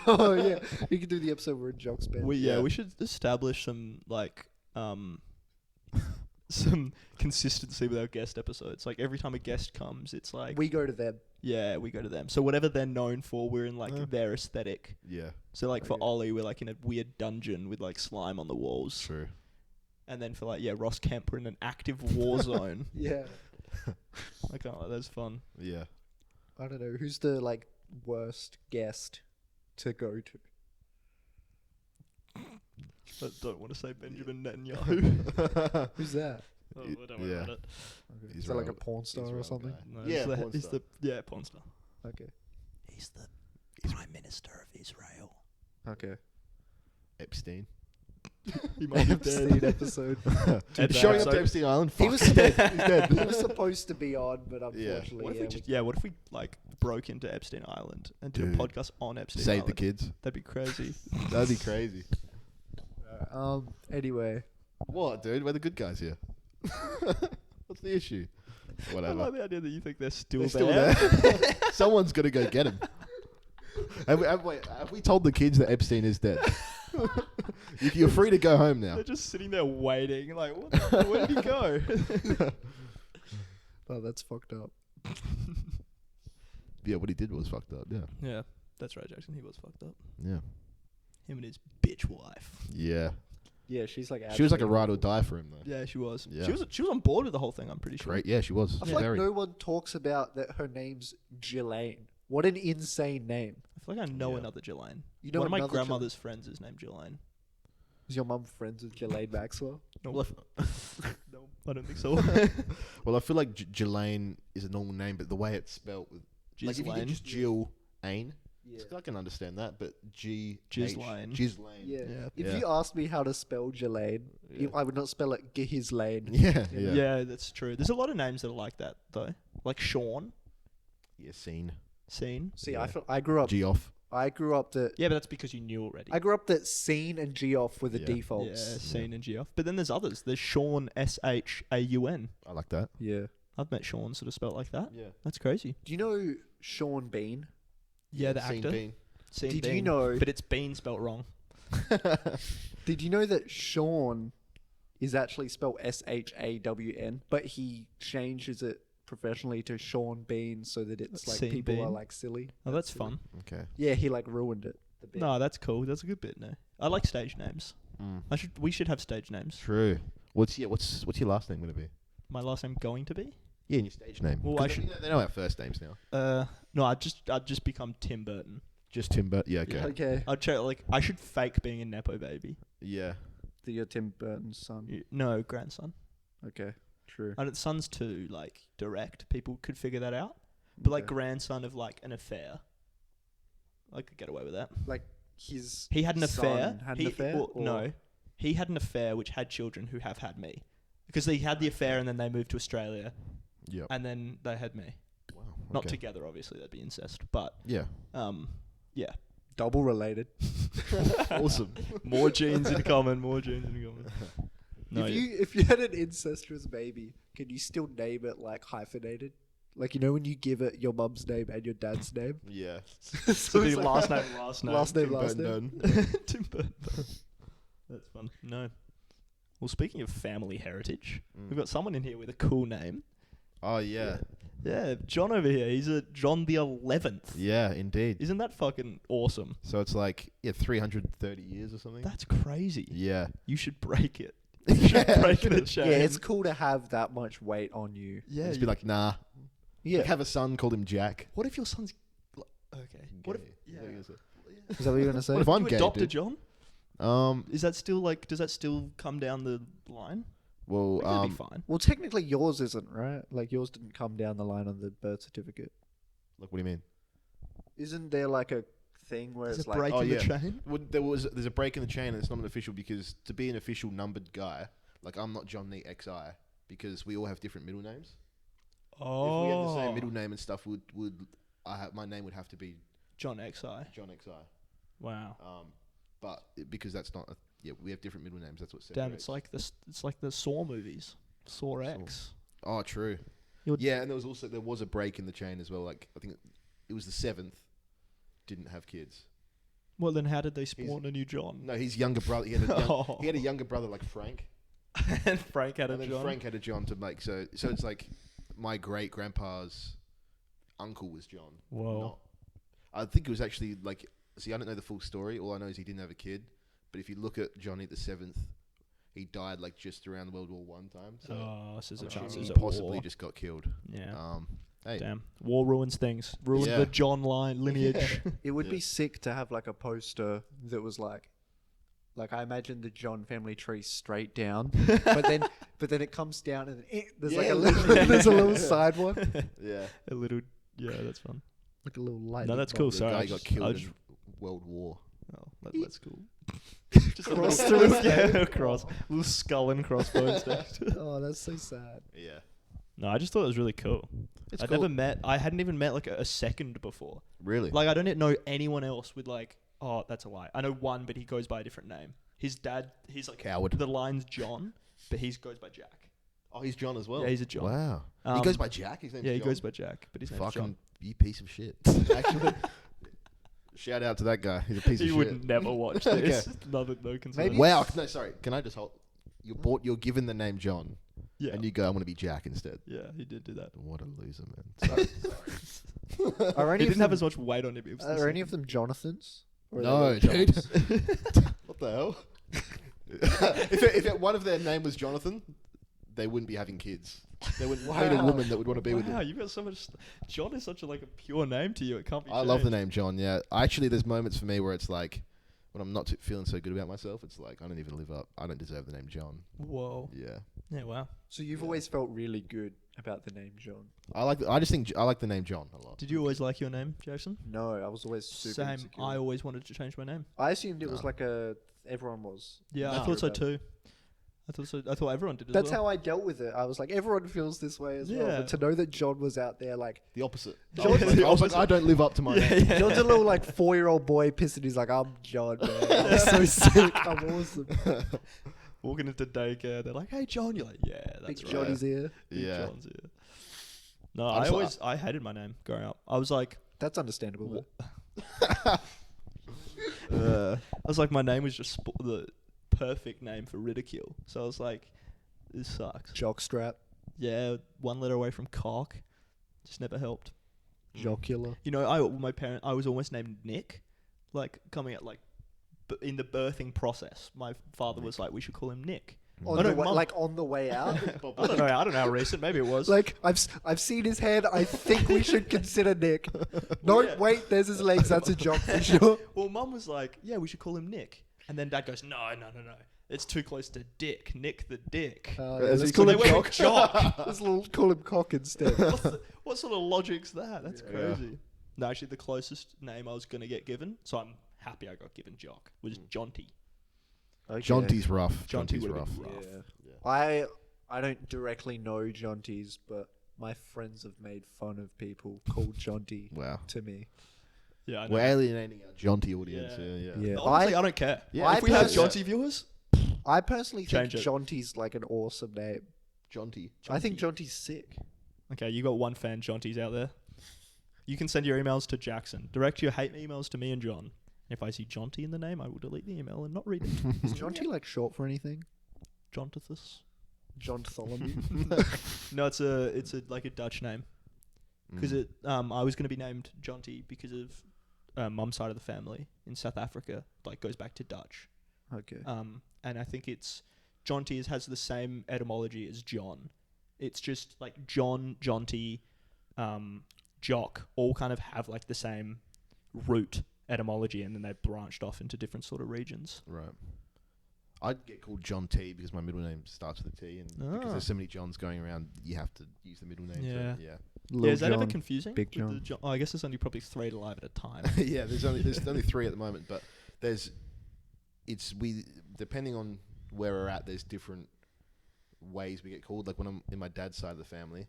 S2: Oh yeah, he could do the episode where we're in Jock's bed.
S1: Yeah,
S3: Yeah.
S1: we should establish some some consistency with our guest episodes. Like every time a guest comes, it's like
S2: We go to them.
S1: yeah, we go to them. So whatever they're known for, we're in like
S3: Yeah.
S1: their aesthetic.
S3: Yeah,
S1: So like for
S2: Okay.
S1: Ollie, we're like in a weird dungeon with like slime on the walls.
S3: true.
S1: And then for like Ross Kemp, we're in an active war zone.
S2: Yeah.
S1: I can't like that's fun.
S3: Yeah.
S2: I don't know who's the like worst guest to go to.
S1: I don't want to say Benjamin Netanyahu.
S2: Who's that?
S1: Oh, I don't worry
S3: Yeah.
S1: about it.
S2: Okay.
S3: He's
S2: Is that like a
S3: real-
S2: porn star or
S3: real
S2: something?
S3: guy.
S1: No,
S3: Yeah,
S1: he's the,
S3: porn
S1: he's
S3: star.
S1: the porn star.
S2: Okay.
S1: He's the Prime Minister of Israel.
S2: Okay.
S3: Epstein.
S1: He might be
S2: Epstein
S1: dead.
S2: episode.
S3: He's showing up
S1: episode.
S3: to Epstein Island.
S2: He
S3: Fuck.
S2: was
S3: He's dead.
S2: He was supposed to be on, but
S3: Yeah.
S2: unfortunately,
S1: What if
S2: yeah,
S1: we just what if we like broke into Epstein Island and did
S3: Dude.
S1: a podcast on Epstein
S3: Save
S1: Island?
S3: the kids.
S1: That'd be crazy.
S3: That'd be crazy.
S2: Anyway,
S3: What, dude? We're the good guys here. What's the issue?
S1: I
S3: Whatever.
S1: like the idea that you think they're still
S3: They're
S1: there.
S3: still there. Someone's got to go get him. Have we told the kids that Epstein is dead? You're free to go home now.
S1: They're just sitting there waiting. Like, what the, where did he go?
S2: oh, that's fucked up.
S3: Yeah, what he did was fucked up. Yeah.
S1: Yeah, that's right, Jackson. He was fucked up.
S3: Yeah.
S1: Him and his bitch wife.
S3: Yeah.
S2: Yeah, she's like.
S3: She was like a
S2: absolutely
S3: ride or
S2: awful.
S3: die for him, though.
S1: Yeah, she was.
S3: Yeah.
S1: She was on board with the whole thing. I'm pretty sure.
S3: Great. Yeah, she was.
S2: I feel like no one talks about that. Her name's Ghislaine. What an insane name!
S1: I feel like I know
S3: Yeah.
S1: another Ghislaine.
S2: You know
S1: One of my
S2: another
S1: grandmother's friends is named Ghislaine.
S2: Is your mum friends with Ghislaine Maxwell?
S1: No,
S3: Well,
S1: no, I don't think so.
S3: Well, I feel like Ghislaine is a normal name, but the way it's spelled with like if you did
S1: Ghislaine.
S3: just Jill Ain,
S2: Yeah.
S3: I can understand that, but
S1: Ghislaine.
S3: Ghislaine.
S2: Yeah.
S1: Yeah.
S2: If
S3: Yeah.
S2: you asked me how to spell Ghislaine,
S3: Yeah.
S2: I would not spell it Ghislaine.
S3: Yeah.
S2: Yeah.
S3: Yeah.
S1: That's true. There's a lot of names that are like that though. Like Sean,
S3: Yeah. Scene.
S1: Scene.
S2: See,
S3: Yeah.
S2: I grew up.
S3: Geoff.
S2: I grew up that.
S1: Yeah, but that's because you knew already.
S2: I grew up that Scene and Geoff were the
S3: Yeah.
S1: yeah,
S2: defaults.
S1: Scene and Geoff. But then there's others. There's Sean Shaun.
S3: I like that.
S2: Yeah.
S1: I've met Sean sort of spelled like that.
S3: Yeah.
S1: That's crazy.
S2: Do you know Sean Bean?
S1: Yeah, the
S3: Scene
S1: actor.
S3: Bean.
S1: Scene
S2: Did you
S1: Bean.
S2: know-
S1: But it's Bean spelt wrong.
S2: Did you know that Sean is actually spelled Shawn, but he changes it professionally to Sean Bean so that it's like
S1: Scene
S2: people are
S1: Bean.
S2: like silly.
S1: Oh, that's
S2: silly.
S1: fun.
S3: Okay.
S2: Yeah, he like ruined it. The bit.
S1: No, that's cool. That's a good bit. No, I like stage names. We should have stage names.
S3: True. What's your last name gonna be?
S1: My last name going to be?
S3: Yeah, and your stage name.
S1: Well,
S3: 'Cause
S1: I should-
S3: They know our first names now.
S1: No, I'd just become Tim Burton.
S3: Just Timber. Yeah. Okay.
S2: Okay.
S1: I'd try, like I should fake being a nepo baby.
S3: Yeah.
S2: That you're Tim Burton's son.
S1: No, grandson.
S2: Okay. True.
S1: And son's too like direct. People could figure that out. But like
S2: Okay.
S1: grandson of like an affair, I could get away with that.
S2: like his
S1: He had an
S2: son
S1: affair.
S2: Had
S1: He-
S2: an affair?
S1: well,
S2: or-
S1: no, he had an affair which had children who have had me, because they had the affair and then they moved to Australia
S3: Yep.
S1: and then they had me.
S3: Wow.
S1: Not
S3: okay.
S1: together, obviously, that'd be incest. But
S3: Yeah.
S1: yeah,
S2: Double related.
S3: Awesome.
S1: more genes in common. More genes in common. No,
S2: If you had an incestuous baby, can you still name it like hyphenated? Like, you know when you give it your mum's name and your dad's name?
S3: Yeah.
S1: so
S2: it's
S1: the
S2: like-
S1: last name, last name.
S2: Last name,
S3: Tim
S2: last
S3: Burton
S2: name.
S3: Burton.
S1: Tim Burton. That's fun. No. Well, speaking of family heritage, we've got someone in here with a cool name.
S3: Oh yeah.
S1: Yeah, John over here. He's a John the 11th.
S3: Yeah, indeed.
S1: Isn't that fucking awesome?
S3: So it's like 330 years or something.
S1: That's crazy.
S3: Yeah.
S1: You should break it. You should break the chain.
S2: Yeah, it's cool to have that much weight on you.
S1: Yeah.
S3: Just be like, nah.
S2: Yeah.
S3: Like have a son, called him Jack.
S1: What if your son's okay? What if
S3: Gay.
S1: yeah?
S3: Is that
S2: Is that what you're gonna say?
S3: What if
S1: What
S3: I'm
S1: you
S3: gay,
S1: adopt a
S3: dude?
S1: John?
S3: what it is?
S1: Is that still like? Does that still come down the line?
S3: Well,
S1: Like, that'd be fine.
S2: Well, technically yours isn't, right? Like yours didn't come down the line on the birth certificate.
S3: like, what do you mean?
S2: Isn't there like a thing where
S1: There's
S2: it's
S1: a
S2: like,
S1: break
S3: oh,
S1: in the
S3: yeah.
S1: chain.
S3: Well, there's a break in the chain, and it's not an official because to be an official numbered guy, like I'm not John the XI because we all have different middle names.
S1: Oh.
S3: If we had the same middle name and stuff, my name would have to be
S1: John XI.
S3: John XI.
S1: Wow.
S3: But because that's not, we have different middle names. That's what separates.
S1: Damn, it's like this. It's like the Saw movies. Saw X.
S3: Oh, true. Yeah, and there was a break in the chain as well. Like I think it was the 7th. Didn't have kids.
S1: Well, then how did they spawn a new John?
S3: No, his younger brother. He had a younger brother like Frank.
S1: And Frank had
S3: And
S1: a
S3: then
S1: John.
S3: Frank had a John to make. So it's like my great grandpa's uncle was John.
S1: Whoa.
S3: I think it was actually like. See, I don't know the full story. All I know is he didn't have a kid. But if you look at Johnny the 7th, he died like just around World War One time. So
S1: So there's a
S3: I'm
S1: chance
S3: assuming
S1: there's
S3: he
S1: a
S3: possibly
S1: war.
S3: just got killed.
S1: Yeah.
S3: Hey.
S1: Damn. War ruins things. Ruins
S3: Yeah.
S1: the John line lineage.
S2: it would be sick to have like a poster that was like I imagine the John family tree straight down, but then it comes down and there's like a little, there's a little side one,
S3: Yeah.
S1: A little. Yeah, that's fun.
S2: like a little light.
S1: No, that's cool.
S3: The
S1: Sorry,
S3: guy
S1: I
S3: got
S1: just-
S3: killed
S1: I
S3: in
S1: just-
S3: World War.
S1: Oh, that's cool. Just a
S2: Cross
S1: little,
S2: through his head.
S1: yeah, cross, little skull and crossbones stacked.
S2: Oh, that's so sad.
S3: Yeah.
S1: No, I just thought it was really cool.
S3: It's
S1: I'd
S3: cool.
S1: never met. I hadn't even met like a second before.
S3: Really?
S1: Like I don't know anyone else with like. Oh, that's a lie. I know one, but he goes by a different name. His dad, he's like
S3: Coward.
S1: The line's John, but he goes by Jack.
S3: Oh, he's John as well.
S1: Yeah, he's a John.
S3: Wow. He
S1: Um,
S3: goes by Jack. His name's
S1: Yeah, he
S3: John?
S1: goes by Jack, but his name's
S3: Fucking
S1: John.
S3: you piece of shit. Actually, shout out to that guy. He's a piece
S1: He
S3: of
S1: would
S3: shit.
S1: never watch
S3: Okay.
S1: this. No concern.
S2: Maybe-
S3: Wow. No, sorry. Can I just hold? You're given the name John,
S1: Yeah.
S3: and you go, "I want to be Jack instead."
S1: Yeah, he did do that.
S3: What a loser, man.
S2: Are
S1: He
S2: any
S1: didn't
S2: of
S1: have
S2: them,
S1: as much weight on him. It was the
S2: are any
S1: same.
S2: of them Jonathans? Or are they
S3: No,
S2: all
S3: dude.
S2: Johns?
S3: What the hell? if one of their name was Jonathan, they wouldn't be having kids. They wouldn't hate a woman that would want to be with
S1: Wow,
S3: them.
S1: you've got so much. John is such a pure name to you. It can't be.
S3: I love the
S1: changed.
S3: name John. Yeah, actually, there's moments for me where it's like, when I'm not feeling so good about myself, it's like I don't even live up. I don't deserve the name John.
S1: Whoa.
S3: Yeah,
S1: Yeah. Wow.
S2: So you've always felt really good about the name John?
S3: I just think I like the name John a lot.
S1: Did you always like your name, Jason?
S2: No, I was always super
S1: Same.
S2: insecure.
S1: I always wanted to change my name.
S2: I assumed it was
S3: No.
S2: like everyone was.
S1: Yeah, I
S3: No.
S1: thought so too. I thought so. I thought everyone did.
S2: That's
S1: as well.
S2: how I dealt with it. I was like, everyone feels this way as well.
S1: Yeah.
S2: But to know that John was out there, like,
S3: The opposite.
S2: John's
S3: I was like,
S1: the
S3: I was like,
S1: opposite.
S3: I don't live up to my name.
S1: Yeah.
S2: John's a little like 4-year-old boy pissed and he's like, I'm John, man. I'm so sick. I'm awesome.
S1: Walking into daycare, they're like, "Hey, John." You're like, "Yeah, that's
S2: Big
S1: right."
S2: Johnny's here.
S1: Big
S3: Yeah.
S1: John's here. No,
S3: I'm
S1: I
S3: just
S1: always hated my name growing up. I was like,
S2: That's understandable.
S1: Wha- I was like, my name was just the perfect name for ridicule. So I was like, this sucks.
S2: Jockstrap,
S1: Yeah, one letter away from cock. Just never helped.
S2: Jockula.
S1: You know, I was almost named Nick. Like, coming at in the birthing process, my father was like, we should call him Nick.
S2: On
S1: Oh,
S2: the
S1: no,
S2: way,
S1: Mum.
S2: like on the way out.
S1: I don't know how recent. Maybe it was.
S2: Like I've seen his head. I think we should consider Nick. No,
S1: Yeah.
S2: wait. There's his legs. That's a jock for sure.
S1: Well, Mum was like, yeah, we should call him Nick. And then Dad goes, no. It's too close to Dick. Nick the Dick.
S3: As
S2: Let's
S3: he
S2: call
S3: said,
S2: him
S1: they went
S2: Jock.
S1: with Jock.
S2: Let's call him Cock instead.
S1: What sort of logic's that? That's
S3: Yeah.
S1: crazy. No, actually, the closest name I was going to get given, so I'm happy I got given Jock, was Jonty.
S2: Okay.
S3: Jonty's rough.
S1: Jonty
S3: Jonty's
S1: would've
S3: rough.
S1: been rough.
S2: Yeah. I don't directly know Jonties, but my friends have made fun of people called Jonty
S3: Wow.
S2: to me.
S1: Yeah, I know.
S3: We're alienating our Jonty audience.
S1: Yeah.
S3: Yeah.
S2: Yeah.
S1: Honestly, I don't care.
S3: Yeah,
S1: If we have
S2: I
S1: Jonty viewers,
S2: I personally think
S1: Change it.
S2: Jonty's like an awesome name.
S3: Jonty.
S2: I think Jonty's sick.
S1: okay, you got one fan Jonty's out there. You can send your emails to Jackson. Direct your hate emails to me and John. If I see Jonty in the name, I will delete the email and not read it.
S2: Is Jonty like short for anything?
S1: Jontathus.
S2: John Tholomew?
S1: No, it's a like a Dutch name. Because I was going to be named Jonty because of mum's side of the family in South Africa. Like goes back to Dutch.
S2: Okay.
S1: And I think it's Jonty has the same etymology as John. It's just like John, Jonty, Jock all kind of have like the same root etymology, and then they branched off into different sort of regions.
S3: Right. I'd get called John T because my middle name starts with a T, and because there's so many Johns going around, you have to use the middle name.
S1: Yeah.
S3: So, yeah.
S2: Lil
S1: Is that ever
S2: Jon,
S1: confusing?
S2: Big
S1: with the
S2: John.
S1: Oh, I guess there's only probably 3 alive at a time.
S3: Yeah, there's only 3 at the moment, but depending on where we're at, there's different ways we get called. Like when I'm in my dad's side of the family,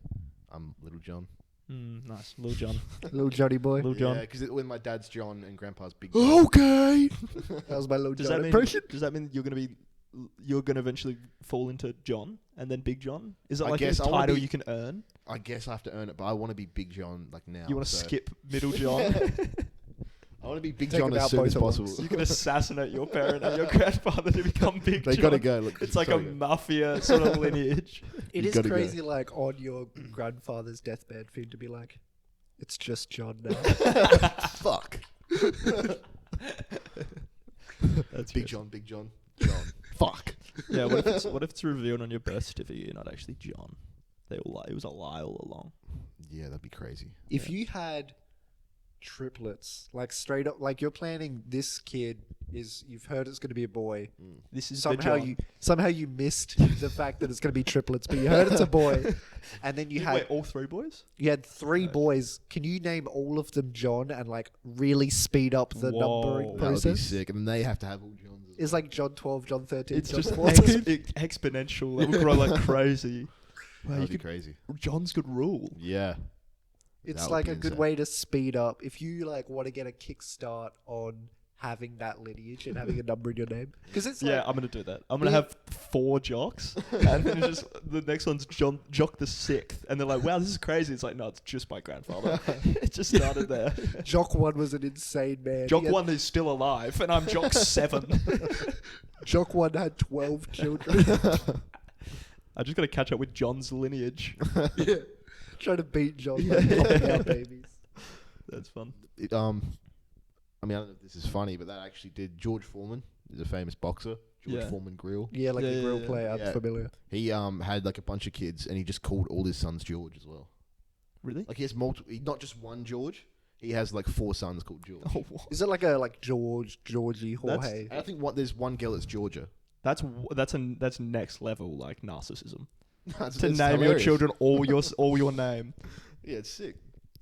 S3: I'm Little John.
S1: Nice, Lil Jon.
S2: Little Johnny boy.
S1: Lil Jon.
S3: Yeah, because when my dad's John and grandpa's Big John.
S2: Okay. That was my Lil
S1: Does
S2: Jon
S1: that mean?
S2: impression.
S1: Does that mean you're gonna eventually fall into John and then Big John? Is that
S3: I
S1: like a
S3: guess I wanna
S1: title
S3: be-
S1: you can earn?
S3: I guess I have to earn it, but I want to be Big John like now.
S1: You want to
S3: so-
S1: skip Middle John?
S3: I want to be Big
S2: Take
S3: John
S2: them
S3: as
S2: out
S3: soon
S2: both
S3: as
S2: at
S3: possible.
S2: once.
S1: You can assassinate your parent and your grandfather to become Big
S3: They
S1: John.
S3: gotta go. Look,
S1: It's like a
S3: gotta go.
S1: mafia sort of lineage.
S2: It
S3: You
S2: is
S3: gotta go.
S2: crazy, like on your grandfather's deathbed, for him to be like, "It's just John now."
S3: Fuck.
S1: That's
S3: Big
S1: good.
S3: John, Big John, John. Fuck.
S1: Yeah. What if it's revealed on your birth certificate you're not actually John? They all lie. It was a lie all along.
S3: Yeah, that'd be crazy.
S2: If you had triplets, like straight up, like you're planning this kid you've heard it's going to be a boy.
S1: This is
S2: Somehow you missed the fact that it's going to be triplets, but you heard it's a boy, and then you had
S1: Wait, all 3 boys?
S2: 3 boys. Can you name all of them John and like really speed up the
S1: Whoa.
S2: numbering
S3: That would be
S2: process?
S3: sick. And then they have to have all Johns.
S2: It's like John 12, John 13,
S1: It's
S2: John
S1: just
S2: 14.
S1: exponential. It will grow like crazy. Wow,
S3: That'd be crazy.
S1: John's could rule.
S3: Yeah.
S2: It's
S3: That would
S2: like
S3: be
S2: a good
S3: insane.
S2: way to speed up if you like want to get a kickstart on having that lineage and having a number in your name. Because it's
S1: Yeah,
S2: like,
S1: I'm gonna do that. I'm gonna
S2: Yeah.
S1: have 4 Jocks, and then just the next one's Jock the 6th, and they're like, "Wow, this is crazy." It's like, no, it's just my grandfather. It just started there.
S2: Jock 1 was an insane man.
S1: Jock
S2: He had-
S1: 1 is still alive, and I'm Jock 7.
S2: Jock 1 had 12 children.
S1: I just gotta catch up with John's lineage.
S2: Yeah. Trying to beat John by popping out babies.
S1: That's fun.
S3: I mean, I don't know if this is funny, but that actually did. George Foreman is a famous boxer. George
S1: Yeah.
S3: Foreman Grill.
S2: Yeah, like
S1: Yeah,
S2: a grill
S1: yeah,
S2: player. I'm
S3: yeah.
S2: familiar.
S3: He had like a bunch of kids, and he just called all his sons George as well.
S1: Really?
S3: Like he has multiple, not just one George. He has like 4 sons called George.
S1: Oh, what?
S2: Is it like a Georgie, Jorge?
S3: And I think there's one girl that's Georgia.
S1: That's next level like narcissism.
S3: That's
S1: To
S3: it's
S1: name your
S3: hilarious.
S1: children all your name.
S3: Yeah, it's sick.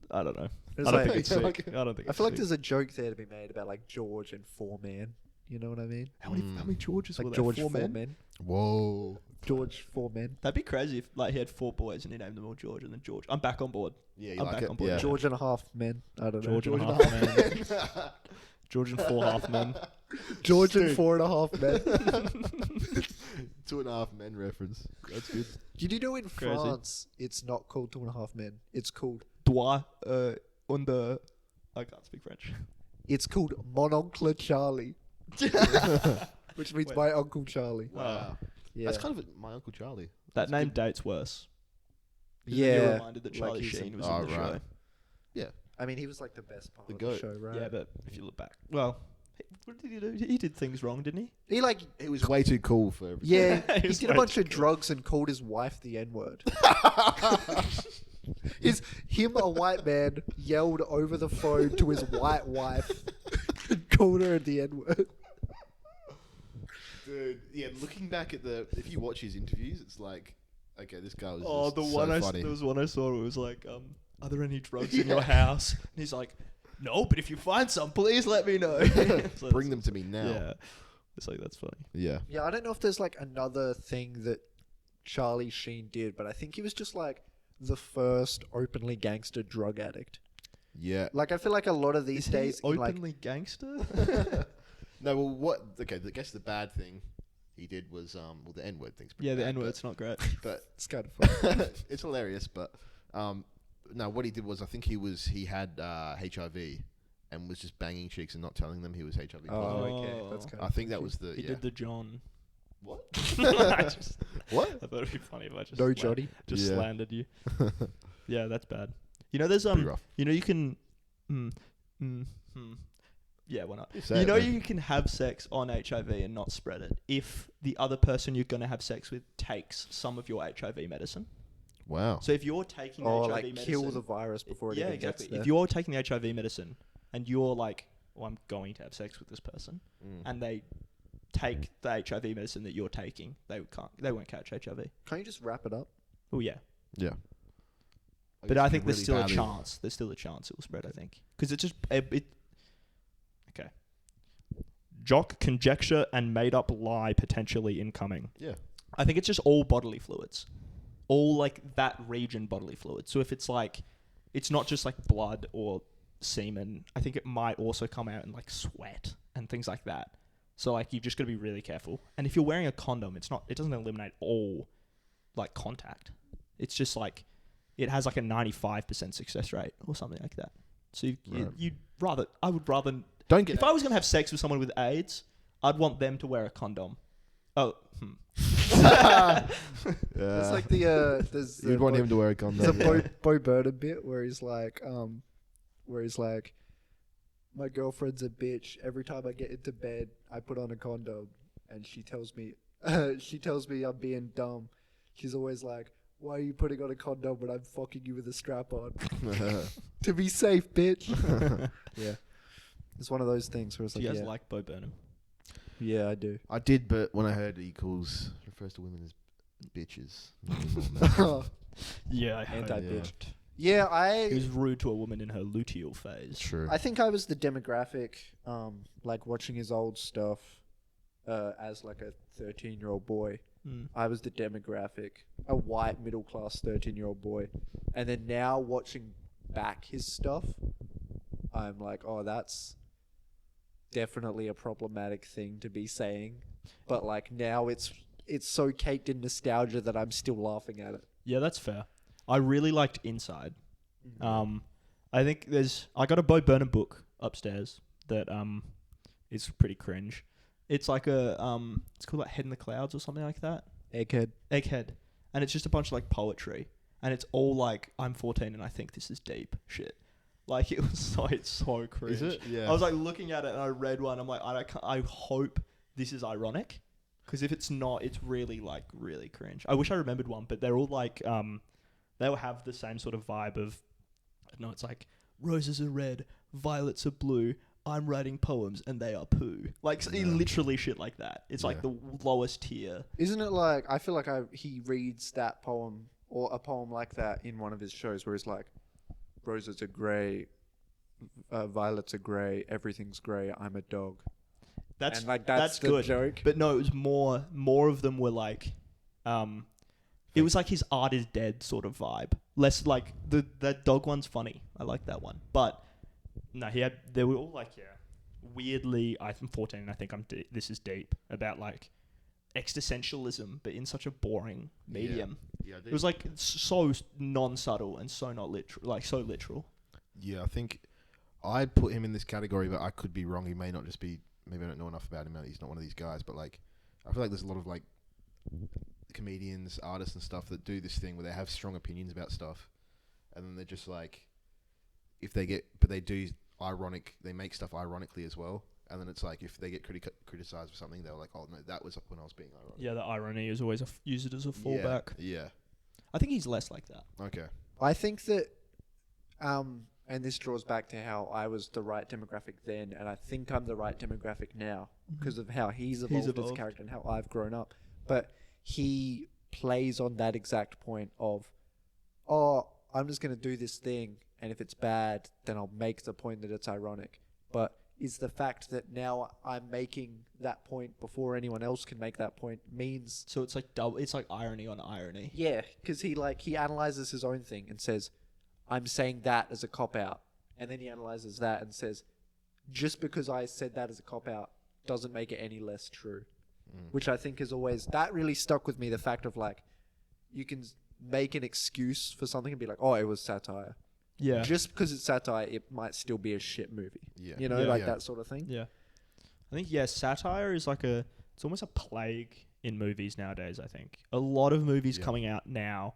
S1: I don't know.
S2: It's
S1: I don't
S2: like-
S1: think it's
S3: Yeah,
S1: sick.
S3: like-
S1: I don't think.
S2: I
S1: It's
S2: feel like
S1: sick.
S2: there's a joke there to be made about like George and Foreman. You know what I mean?
S1: How many Georges
S2: Like
S1: were there?
S2: George
S1: 4 men?
S2: Foreman.
S3: Whoa.
S2: George Foreman.
S1: That'd be crazy if like he had 4 boys and he named them all George, and then George. I'm back on board.
S3: Yeah, you
S1: I'm
S3: like
S1: back
S3: it?
S1: on board.
S3: Yeah.
S2: George and a half men. I don't know.
S1: George and a half men. George and 4 half men.
S2: George and
S3: Dude.
S2: 4.5 men.
S3: 2.5 Men reference. That's good.
S2: Did you know in
S1: Crazy.
S2: France it's not called 2.5 men? It's called
S1: Droit under. I can't speak French.
S2: Mon Oncle Charlie, which means
S1: Wait.
S2: my Uncle Charlie.
S3: Wow.
S2: Yeah.
S3: That's kind of my Uncle Charlie.
S1: That
S3: That's
S1: name
S3: good.
S1: dates worse. 'Cause then
S2: Yeah,
S1: You're reminded that
S2: like
S1: Charlie
S2: he's
S1: Sheen
S2: a-
S1: was
S3: Oh,
S1: in the
S3: right.
S1: show.
S3: Yeah.
S2: I mean, he was like the best part
S3: The
S2: of
S3: goat.
S2: the show, right?
S1: Yeah, but if you look back, well, what did he do? He did things wrong, didn't he?
S2: He like,
S3: It was way too cool for everything.
S2: yeah,
S1: He
S2: he
S1: was
S2: did a
S1: way
S2: bunch
S1: too
S2: of
S1: cool.
S2: drugs and called his wife the N-word. Is him, a white man, yelled over the phone to his white wife and called her the N-word.
S3: Dude, yeah, looking back at if you watch his interviews, it's like, okay, this guy was
S1: Oh,
S3: just
S1: the
S3: so
S1: one
S3: funny.
S1: there was one I saw. It was like, are there any drugs in your house? And he's like, no, but if you find some, please let me know. So
S3: Bring them to me now.
S1: Yeah, it's like that's funny.
S3: Yeah.
S2: Yeah, I don't know if there's like another thing that Charlie Sheen did, but I think he was just like the first openly gangster drug addict.
S3: Yeah.
S2: Like, I feel like a lot of these
S1: Is
S2: days,
S1: he
S2: in, like,
S1: openly gangster?
S3: No, well, what? Okay, I guess the bad thing he did was the N-word thing's pretty
S1: Yeah, the
S3: bad,
S1: N-word's not great.
S3: but
S2: it's kind of fun.
S3: it's hilarious. But no, what he did was I think he had HIV and was just banging chicks and not telling them he was HIV
S2: Oh,
S3: positive.
S2: okay. That's kind
S3: I
S2: of
S3: think that was the
S1: He did the John.
S3: what?
S1: I just,
S3: What?
S1: I thought it'd be funny if I just
S2: No Johnny.
S1: just
S3: Yeah.
S1: slandered you. Yeah, that's bad. You know, there's
S3: Pretty rough.
S1: you know, you can, yeah, why not?
S3: Say
S1: You
S3: it,
S1: know,
S3: man.
S1: you can have sex on HIV and not spread it if the other person you're gonna have sex with takes some of your HIV medicine.
S3: Wow.
S1: So if you're taking
S2: Or
S1: HIV
S2: like
S1: medicine,
S2: kill the virus before it
S1: yeah,
S2: even
S1: exactly.
S2: gets there.
S1: If you're taking the HIV medicine and you're like, well, I'm going to have sex with this person,
S3: Mm.
S1: and they take the HIV medicine that you're taking, they won't catch HIV.
S2: Can't you just wrap it up?
S1: Oh yeah.
S3: Yeah.
S1: But I think there's still a chance. There's still a chance it will spread, I think. Because it just... Okay. Jock, conjecture and made-up lie potentially incoming.
S3: Yeah.
S1: I think it's just all bodily fluids. All, like, that region bodily fluids. So if it's, like... It's not just, like, blood or semen. I think it might also come out in, like, sweat and things like that. So, like, you've just got to be really careful. And if you're wearing a condom, it doesn't eliminate all, like, contact. It's just, like... It has like a 95% success rate or something like that. So I would rather
S3: don't get.
S1: If I was gonna have sex with someone with AIDS, I'd want them to wear a condom. Oh,
S2: It's like
S3: You'd want him to wear a condom.
S2: There's a Bo Burnham bit where he's like, my girlfriend's a bitch. Every time I get into bed, I put on a condom, and she tells me I'm being dumb. She's always like, why are you putting on a condom when I'm fucking you with a strap on? To be safe, bitch. Yeah. It's one of those things where it's like,
S1: do you guys like Bo Burnham?
S2: Yeah, I do.
S3: I did, but when I heard he refers to women as bitches.
S1: Yeah, I heard.
S2: Anti-bitch. Yeah,
S1: He was rude to a woman in her luteal phase.
S3: True.
S2: I think I was the demographic, like watching his old stuff as like a 13-year-old boy. I was the demographic, a white middle-class 13-year-old boy. And then now watching back his stuff, I'm like, oh, that's definitely a problematic thing to be saying. But like now it's so caked in nostalgia that I'm still laughing at it.
S1: Yeah, that's fair. I really liked Inside. I think I got a Bo Burnham book upstairs that is pretty cringe. It's like it's called like Head in the Clouds or something like that.
S2: Egghead.
S1: And it's just a bunch of like poetry. And it's all like, I'm 14 and I think this is deep shit. Like it's so cringe.
S3: Is it? Yeah.
S1: I was like looking at it and I read one. I'm like, I hope this is ironic. Because if it's not, it's really like really cringe. I wish I remembered one, but they're all like, they all have the same sort of vibe of, I don't know, it's like, roses are red, violets are blue, I'm writing poems and they are poo. Like literally shit like that. It's like the lowest tier.
S2: Isn't it like, I feel like he reads that poem or a poem like that in one of his shows where he's like, roses are grey, violets are grey, everything's grey, I'm a dog.
S1: That's
S2: the
S1: good.
S2: Joke.
S1: But no, it was more of them were like, it was like his art is dead sort of vibe. Less like that dog one's funny. I like that one. But no, they were all like, weirdly, I'm 14 and I think this is deep about like existentialism, but in such a boring medium. Yeah, it was like so non-subtle and so not literal, like so literal.
S3: Yeah, I think I'd put him in this category, but I could be wrong. He may not just be, maybe I don't know enough about him. He's not one of these guys, but like, I feel like there's a lot of like comedians, artists and stuff that do this thing where they have strong opinions about stuff. And then they're just like, they make stuff ironically as well. And then it's like, if they get criticized for something, they're like, oh no, that was when I was being ironic.
S1: Yeah, the irony is always use it as a fallback.
S3: Yeah.
S1: I think he's less like that.
S3: Okay.
S2: I think that, and this draws back to how I was the right demographic then, and I think I'm the right demographic now because of how he's evolved as a character and how I've grown up. But he plays on that exact point of, oh, I'm just going to do this thing, and if it's bad, then I'll make the point that it's ironic. But is the fact that now I'm making that point before anyone else can make that point means...
S1: So it's like it's like irony on irony.
S2: Yeah, because he analyzes his own thing and says, I'm saying that as a cop-out. And then he analyzes that and says, just because I said that as a cop-out doesn't make it any less true. Which I think is always... That really stuck with me, the fact of like, you can make an excuse for something and be like, oh, it was satire.
S1: Yeah.
S2: Just because it's satire, it might still be a shit movie. Yeah. You know, that sort of thing.
S1: Yeah. I think, satire is like it's almost a plague in movies nowadays, I think. A lot of movies coming out now,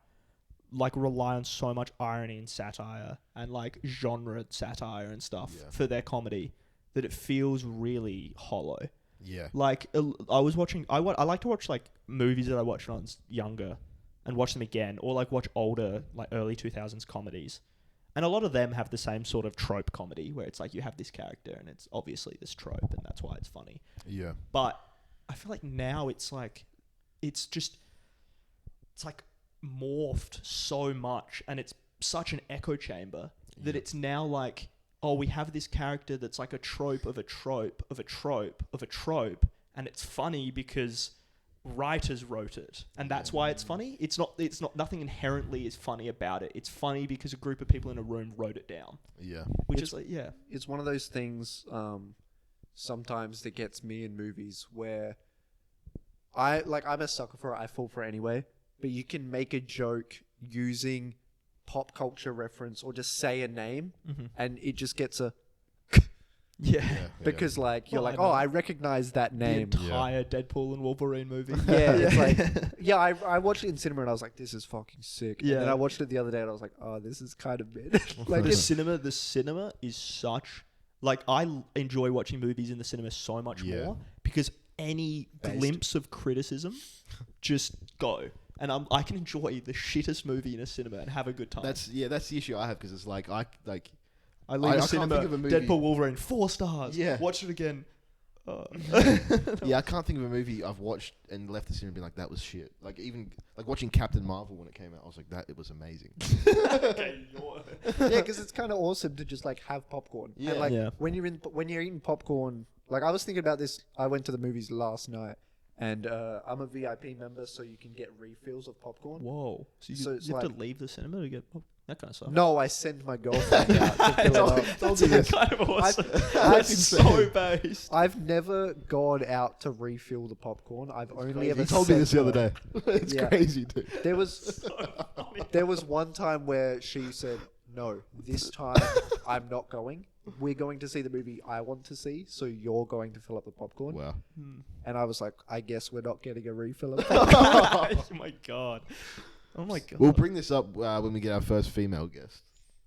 S1: like, rely on so much irony and satire and, like, genre satire and stuff for their comedy that it feels really hollow.
S3: Yeah.
S1: Like, I was watching... I like to watch, like, movies that I watched when I was younger and watch them again, or, like, watch older, like, early 2000s comedies. And a lot of them have the same sort of trope comedy where it's like you have this character and it's obviously this trope and that's why it's funny.
S3: Yeah.
S1: But I feel like now it's like morphed so much, and it's such an echo chamber that it's now like, oh, we have this character that's like a trope of a trope of a trope of a trope, and it's funny because writers wrote it, and that's why it's funny. It's not nothing inherently is funny about it. It's funny because a group of people in a room wrote it down.
S3: Yeah.
S1: Which is like, yeah.
S2: It's one of those things sometimes that gets me in movies where I'm a sucker for it. I fall for it anyway. But you can make a joke using pop culture reference or just say a name, and it just gets a because like you're like, I recognize that name.
S1: The entire Deadpool and Wolverine movie.
S2: Yeah, it's like I watched it in cinema and I was like, this is fucking sick.
S1: Yeah.
S2: And then I watched it the other day and I was like, oh, this is kind of mid. Like
S1: the cinema is such, like, I enjoy watching movies in the cinema so much more because any glimpse of criticism, just go. And I can enjoy the shittest movie in a cinema and have a good time.
S3: That's the issue I have, because it's like I
S1: leave the cinema,
S3: can't think of a movie.
S1: Deadpool Wolverine, 4 stars.
S3: Yeah.
S1: Watch it again.
S3: Yeah, I can't think of a movie I've watched and left the cinema and been like, that was shit. Like, even like watching Captain Marvel when it came out, I was like, it was amazing.
S2: Yeah, because it's kind of awesome to just like have popcorn.
S3: Yeah.
S2: And like when you're eating popcorn, like I was thinking about this. I went to the movies last night, and I'm a VIP member, so you can get refills of popcorn.
S1: Whoa! So you have to leave the cinema to get that kind of stuff.
S2: No, I send my girlfriend out to fill it up.
S1: That's kind of awesome. That's so based.
S2: I've never gone out to refill the popcorn. I've only ever.
S3: You told me this the other day. It's crazy, dude.
S2: There was one time where she said, "No, this time I'm not going. We're going to see the movie I want to see, so you're going to fill up the popcorn."
S3: Wow.
S2: And I was like, I guess we're not getting a refill of popcorn.
S1: Oh my god. Oh my god.
S3: We'll bring this up when we get our first female guest.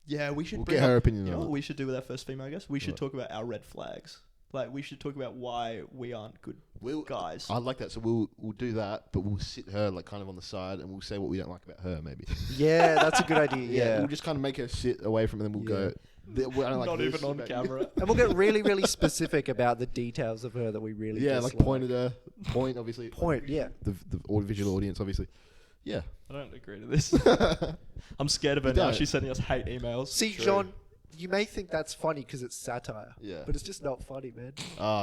S1: Yeah, we should.
S3: We'll get her opinion
S1: You know
S3: on
S1: what
S3: it.
S1: we should do with our first female guest? We should talk about our red flags. Like, we should talk about why we aren't good guys.
S3: I like that. So we'll do that, but we'll sit her like kind of on the side, and we'll say what we don't like about her, maybe.
S2: Yeah, that's a good idea. Yeah.
S3: We'll just kind of make her sit away from it, and then we'll go. I don't like
S1: Not
S3: this
S1: even on
S3: about
S1: camera.
S2: And we'll get really, really specific about the details of her that we really
S3: like point at her. Point, obviously.
S2: Point, yeah.
S3: The visual audience, obviously. Yeah.
S1: I don't agree to this. I'm scared of her now. She's sending us hate emails.
S2: See, John, you may think that's funny because it's satire.
S3: Yeah.
S2: But it's just not funny, man.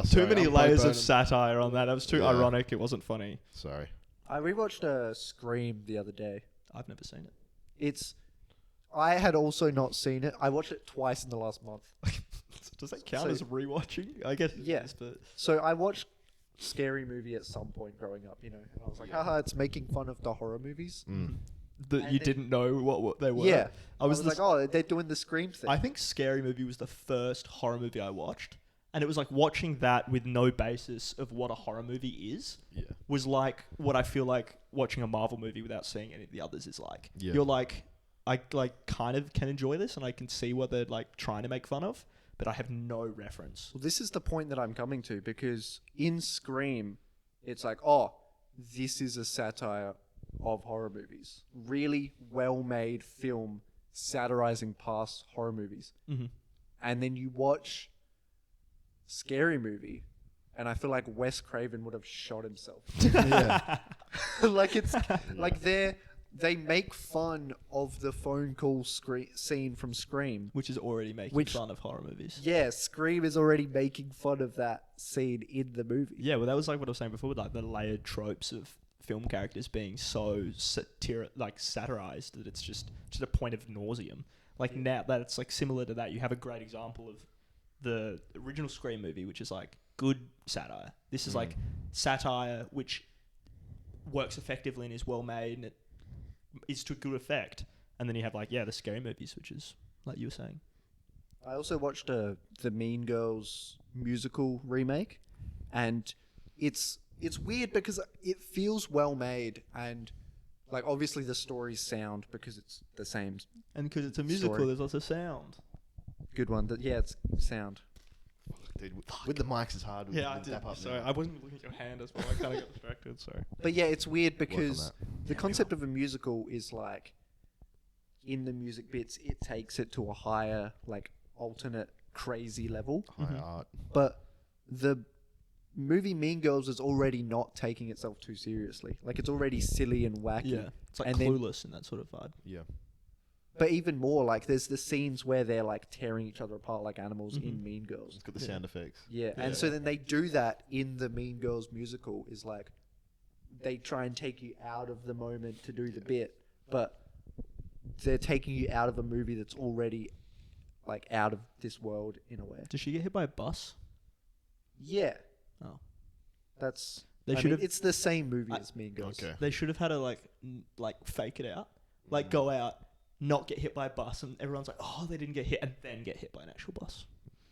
S1: Too many layers of satire on that. That was too ironic. It wasn't funny.
S3: Sorry.
S2: I rewatched Scream the other day.
S1: I've never seen it.
S2: I had also not seen it. I watched it twice in the last month.
S1: Does that count as rewatching? I guess.
S2: Yes,
S1: but
S2: so I watched Scary Movie at some point growing up, and I was like, haha, it's making fun of the horror movies.
S1: that you didn't know what they were.
S2: Yeah.
S1: I was
S2: like, oh, they're doing the Scream thing.
S1: I think Scary Movie was the first horror movie I watched. And it was like watching that with no basis of what a horror movie is was like what I feel like watching a Marvel movie without seeing any of the others is like.
S3: Yeah.
S1: You're like, I like kind of can enjoy this and I can see what they're like trying to make fun of, but I have no reference.
S2: Well, this is the point that I'm coming to, because in Scream, it's like, oh, this is a satire of horror movies. Really well-made film satirizing past horror movies.
S1: Mm-hmm.
S2: And then you watch Scary Movie, and I feel like Wes Craven would have shot himself. Like it's like they make fun of the phone call scene from Scream,
S1: Which is already making fun of horror movies.
S2: Yeah, Scream is already making fun of that scene in the movie.
S1: Yeah, well, that was like what I was saying before, with like the layered tropes of film characters being so satirized that it's just to the point of nauseum. Like now that it's like similar to that, you have a great example of the original Scream movie, which is like good satire. This is like satire which works effectively and is well made and it is to good effect. And then you have like the Scary Movies, which is like you were saying.
S2: I also watched the Mean Girls musical remake, and it's weird because it feels well made, and like obviously the story's sound because it's the same.
S1: And because it's a musical,
S2: story.
S1: there's lots of sound.
S2: Good one. It's sound.
S3: Dude, with the mics it's hard.
S1: I did. Sorry, I wasn't looking at your hand as well. I kind of got distracted. Sorry.
S2: But yeah, it's weird because the concept of a musical is like, in the music bits, it takes it to a higher, like, alternate crazy level.
S3: High art.
S2: But the movie Mean Girls is already not taking itself too seriously. Like, it's already silly and wacky.
S1: Yeah, it's like
S2: And then-
S1: Clueless and that sort of vibe.
S3: Yeah.
S2: But even more, like, there's the scenes where they're like tearing each other apart like animals in Mean Girls.
S3: It's got the sound effects.
S2: Yeah, and so then they do that in the Mean Girls musical. Is like they try and take you out of the moment to do the bit, but they're taking you out of a movie that's already like out of this world in a way.
S1: Does she get hit by a bus?
S2: Yeah.
S1: Oh.
S2: That's.
S1: They
S2: I
S1: should
S2: mean,
S1: have.
S2: it's the same movie as Mean Girls.
S3: Okay.
S1: They should have had to like fake it out, like go out, not get hit by a bus, and everyone's like, oh, they didn't get hit, and then get hit by an actual bus.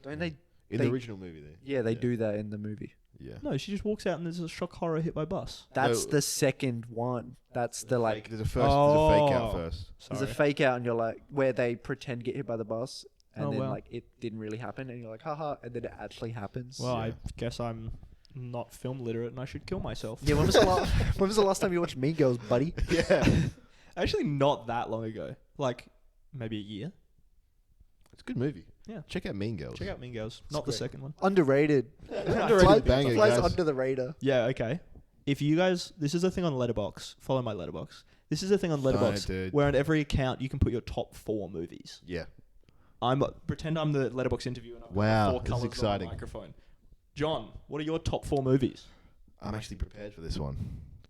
S2: Don't they?
S3: In the original movie, there.
S2: Yeah, they do that in the movie.
S3: Yeah.
S1: No, she just walks out and there's a shock horror hit by bus.
S2: That's
S3: No.
S2: the second one. That's the like.
S3: There's a fake out
S1: Oh.
S3: first.
S2: There's a fake out, and you're like, where they pretend get hit by the bus, and
S1: Oh,
S2: then
S1: wow.
S2: like it didn't really happen, and you're like, haha, and then it actually happens.
S1: Well,
S3: Yeah.
S1: I guess I'm not film literate and I should kill myself.
S2: Yeah, when was the last time you watched Mean Girls, buddy?
S3: Yeah.
S1: Actually, not that long ago. Like maybe a year.
S3: It's a good movie.
S1: Yeah.
S3: Check out Mean Girls.
S1: Check out Mean Girls. Not the
S2: great.
S1: second one.
S2: Underrated.
S3: Underrated banger,
S2: Flies
S3: guys.
S2: under the radar.
S1: Yeah, okay. If you guys, this is a thing on Letterboxd. Follow my Letterboxd. This is a thing on Letterboxd
S3: dude.
S1: where on every account you can put your top 4 movies.
S3: Yeah.
S1: Pretend I'm the Letterboxd interviewer. And I've got
S3: Wow,
S1: 4
S3: this is
S1: colours on the
S3: exciting.
S1: microphone. John, what are your top 4 movies?
S3: I'm actually prepared for this one.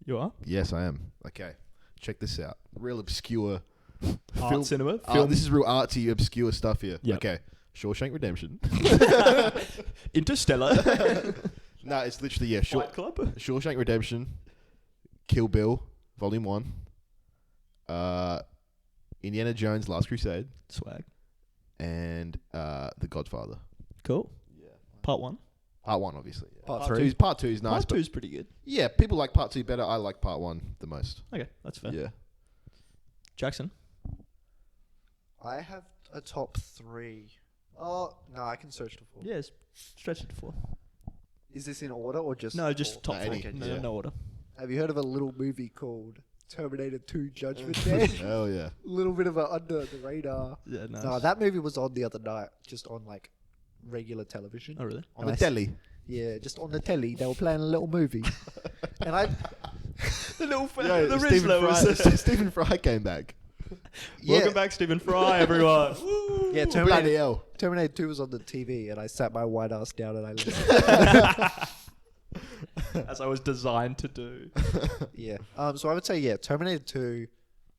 S1: You are
S3: Yes, I am. Okay. Check this out. Real obscure
S1: art
S3: film.
S1: cinema.
S3: This is real artsy, obscure stuff here.
S1: Yep.
S3: Okay. Shawshank Redemption.
S1: Interstellar.
S3: No, it's literally, yeah.
S1: Fight Club.
S3: Shawshank Redemption. Kill Bill, Volume 1. Indiana Jones, Last Crusade.
S1: Swag.
S3: And The Godfather.
S1: Cool.
S3: Yeah.
S1: Part 1.
S3: Part 1, obviously. Yeah.
S2: Part
S1: Part
S2: three.
S3: Part 2 is nice.
S1: Part 2
S3: but
S1: is pretty good.
S3: yeah, people like Part 2 better. I like Part 1 the most.
S1: Okay, that's fair.
S3: Yeah.
S1: Jackson.
S2: I have a top 3. Oh, no, I can search to 4.
S1: Yes. Stretch it to 4.
S2: Is this in order or just...
S1: No, just
S2: 4?
S1: top
S3: No,
S1: 4.
S3: any.
S1: No,
S3: Yeah.
S1: no order.
S2: Have you heard of a little movie called Terminator 2 Judgment Day?
S3: Hell yeah.
S2: Little bit of a under the radar.
S1: Yeah, nice.
S2: No, that movie was on the other night, just on like regular television.
S1: Oh, really?
S3: On the telly.
S2: Yeah, just on the telly. They were playing a little movie. And I...
S1: The little
S3: Yo,
S1: the
S3: Stephen
S1: Rizzler
S3: Fry, Stephen Fry came back.
S1: Welcome back, Stephen Fry, everyone. Woo!
S2: Yeah,
S3: Bloody hell.
S2: Terminator 2 was on the TV, and I sat my white ass down and I listened.
S1: As I was designed to do.
S2: Yeah. So I would say, yeah, Terminator 2,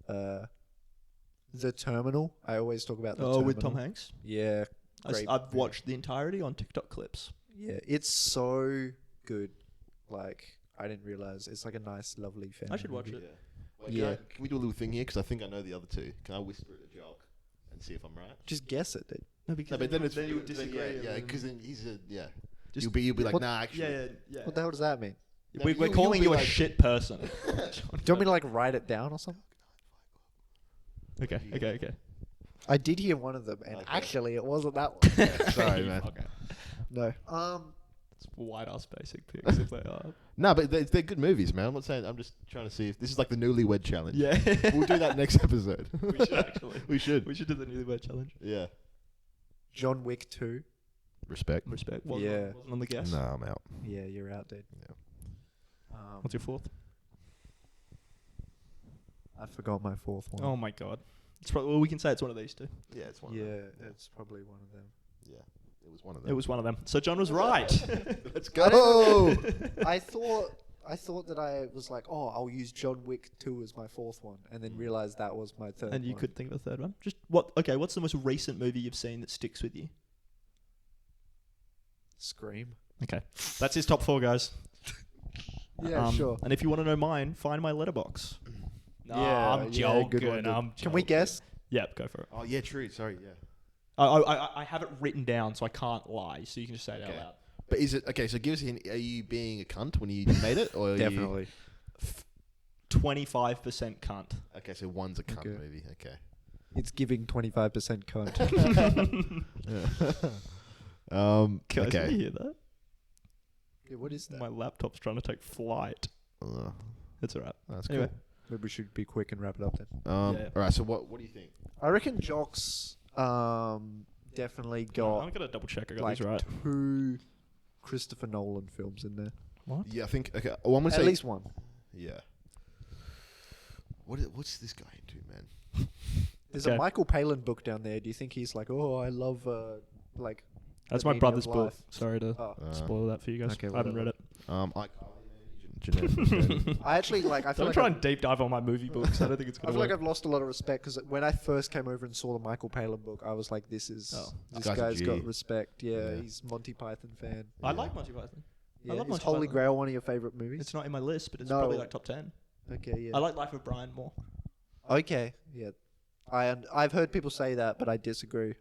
S2: The Terminal. I always talk about The Terminal.
S1: With Tom Hanks.
S2: Yeah. Great
S1: I've
S2: movie.
S1: watched the entirety on TikTok clips.
S2: Yeah, it's so good. Like, I didn't realize. It's like a nice, lovely family
S1: I should watch
S2: movie.
S1: it.
S3: Wait,
S2: Yeah.
S3: Can we do a little thing here? Because I think I know the other two. Can I whisper it to Jock and see if I'm right?
S2: Just guess it, dude.
S1: No, because
S3: No, but then it's
S1: you would disagree.
S3: Yeah, because then he's a
S1: Just-
S3: you'll be like,
S2: What-
S3: nah, actually.
S1: Yeah.
S2: What the hell does that mean?
S3: No,
S1: We're
S3: you'll
S1: calling
S3: be
S1: you a
S3: like-
S1: shit person.
S2: Do you want me to like write it down or something?
S1: Okay.
S2: I did hear one of them, and
S3: Okay.
S2: actually, it wasn't that one.
S3: Sorry, man.
S1: Okay.
S2: No.
S1: It's white ass basic picks if they are.
S3: No, but they're good movies, man. I'm not saying. I'm just trying to see if this is like the newlywed challenge.
S1: Yeah.
S3: We'll do that next episode.
S1: We should actually.
S3: We should.
S1: We should do the newlywed challenge.
S3: Yeah.
S2: John Wick 2.
S3: Respect.
S1: Respect.
S2: Yeah.
S1: Wasn't on the guess.
S3: No, I'm out.
S2: Yeah, you're out, dude.
S3: Yeah.
S1: What's your 4th?
S2: I forgot my 4th one.
S1: Oh my god. It's probably, well, we can say it's one of these two.
S3: Yeah, it's one.
S2: yeah,
S3: Of them.
S2: it's probably one of them.
S3: Yeah, it was one of them.
S1: It was one of them. So John was right.
S3: Let's go.
S2: I thought that I was like, oh, I'll use John Wick 2 as my 4th one, and then realized that was my 3rd
S1: And you
S2: one.
S1: could think of a 3rd one. Just what? Okay, what's the most recent movie you've seen that sticks with you?
S2: Scream.
S1: Okay, that's his top 4, guys.
S2: Yeah, sure.
S1: And if you want to know mine, find my letterbox. No,
S2: Yeah,
S1: I'm
S2: yeah,
S1: joking.
S2: good one, dude.
S1: I'm
S2: Can we
S1: joking.
S2: guess?
S1: Yep, go for it.
S3: Oh yeah, true. Sorry, yeah.
S1: I have it written down, so I can't lie. So you can just say it out
S3: Okay.
S1: loud.
S3: But is it okay? So give us a hint. Are you being a cunt when you made it, or are
S2: Definitely.
S1: 25% cunt.
S3: You, okay, so one's a cunt
S2: Okay.
S3: movie. Okay.
S2: It's giving 25% cunt.
S1: Guys,
S3: Okay.
S1: Can you hear that?
S2: Yeah, what is that?
S1: My laptop's trying to take flight. It's alright.
S3: That's
S1: Anyway.
S2: Maybe we should be quick and wrap it up then.
S3: cool.
S1: Yeah.
S3: All right. So what do you think?
S2: I reckon Jock's definitely
S1: I'm
S2: got
S1: gonna double check. I got
S2: like
S1: these right.
S2: 2 Christopher Nolan films in there.
S1: What?
S3: Yeah, I think. Okay, well, I'm gonna
S2: At
S3: say
S2: least one.
S3: Yeah. What's this guy into, man?
S2: There's a Michael Palin book down there. Do you think he's like, oh, I love like?
S1: That's
S2: the
S1: my
S2: meaning
S1: brother's
S2: of
S1: book.
S2: life?
S1: Sorry to spoil that for you guys.
S2: Okay,
S1: I haven't read it.
S2: I actually like. I feel
S1: Don't
S2: like
S1: try and deep dive on my movie books. I don't think it's
S2: I
S1: gonna
S2: feel like
S1: work.
S2: I've lost a lot of respect because when I first came over and saw the Michael Palin book, I was like, this
S3: Guy's a
S2: guy's got
S3: G.
S2: respect. Yeah,
S3: Yeah.
S2: he's Monty Python fan.
S1: I like Monty Python.
S2: Yeah,
S1: I love
S2: is
S1: Monty
S2: Holy
S1: Python.
S2: Grail one of your favorite movies?
S1: It's not in my list, but it's
S2: No.
S1: probably like top 10.
S2: Okay, yeah.
S1: I like Life of Brian more.
S2: Okay, yeah. I've heard people say that, but I disagree.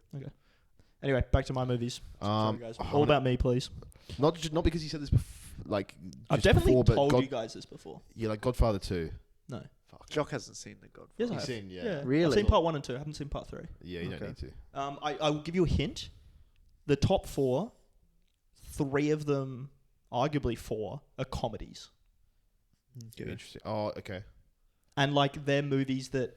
S1: Anyway, back to my movies. Sorry, guys.
S3: I
S1: All
S3: wanna-
S1: about me, please.
S3: Not because you said this like.
S1: I've
S3: just
S1: definitely
S3: before, but
S1: told you guys this before.
S3: Yeah, like Godfather 2.
S1: No.
S3: Fuck.
S2: Jock hasn't seen The Godfather.
S1: Yes, I
S3: You've
S1: have.
S3: seen, yeah.
S2: Really?
S1: I've seen part 1 and 2. I haven't seen part 3.
S3: Yeah, you
S2: Okay.
S3: don't need to.
S1: I will give you a hint. The top 4, 3 of them, arguably 4, are comedies.
S2: Okay.
S3: Interesting. Oh, okay.
S1: And like they're movies that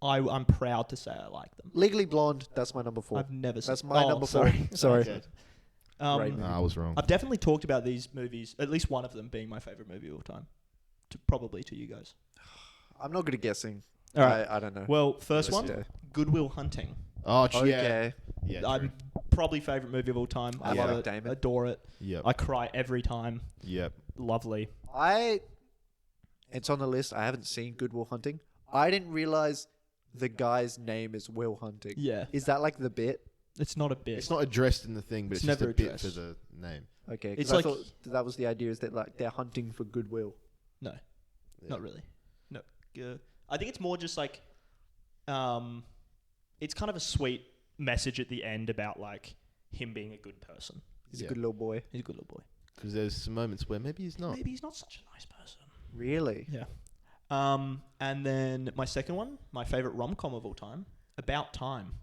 S1: I'm proud to say I like them.
S2: Legally Blonde, that's my number 4.
S1: I've never seen.
S2: That's my number 4.
S1: Sorry.
S2: Sorry.
S3: Okay.
S2: Right.
S3: Nah, I was wrong.
S1: I've definitely talked about these movies, at least one of them being my favorite movie of all time. Probably to you guys.
S2: I'm not good at guessing.
S1: All right.
S2: I don't know.
S1: Well, first
S3: Let's
S1: one,
S2: do.
S1: Good Will Hunting.
S3: Oh, yeah.
S2: Okay.
S3: Yeah, true.
S1: I'm probably favorite movie of all time. I
S2: Yeah.
S1: love it.
S2: Damon.
S1: Adore it.
S3: Yep.
S1: I cry every time.
S3: Yep.
S1: Lovely.
S2: It's on the list. I haven't seen Good Will Hunting. I didn't realize the guy's name is Will Hunting.
S1: Yeah.
S2: Is that like the bit?
S1: It's not a bit.
S3: It's not addressed in the thing, but
S1: It's
S3: it's just
S1: never
S3: a bit
S1: addressed.
S3: for the name.
S2: Okay. 'cause
S1: It's
S2: I
S1: like-
S2: thought that was the idea, is that like they're hunting for goodwill.
S1: No.
S3: Yeah.
S1: Not really. No. I think it's more just like, it's kind of a sweet message at the end about like him being a good person.
S2: He's
S3: Yeah.
S2: a good little boy.
S1: He's a good little boy.
S3: Because there's some moments where maybe he's not.
S1: Maybe he's not such a nice person.
S2: Really?
S1: Yeah. And then my second one, my favorite rom-com of all time, About Time.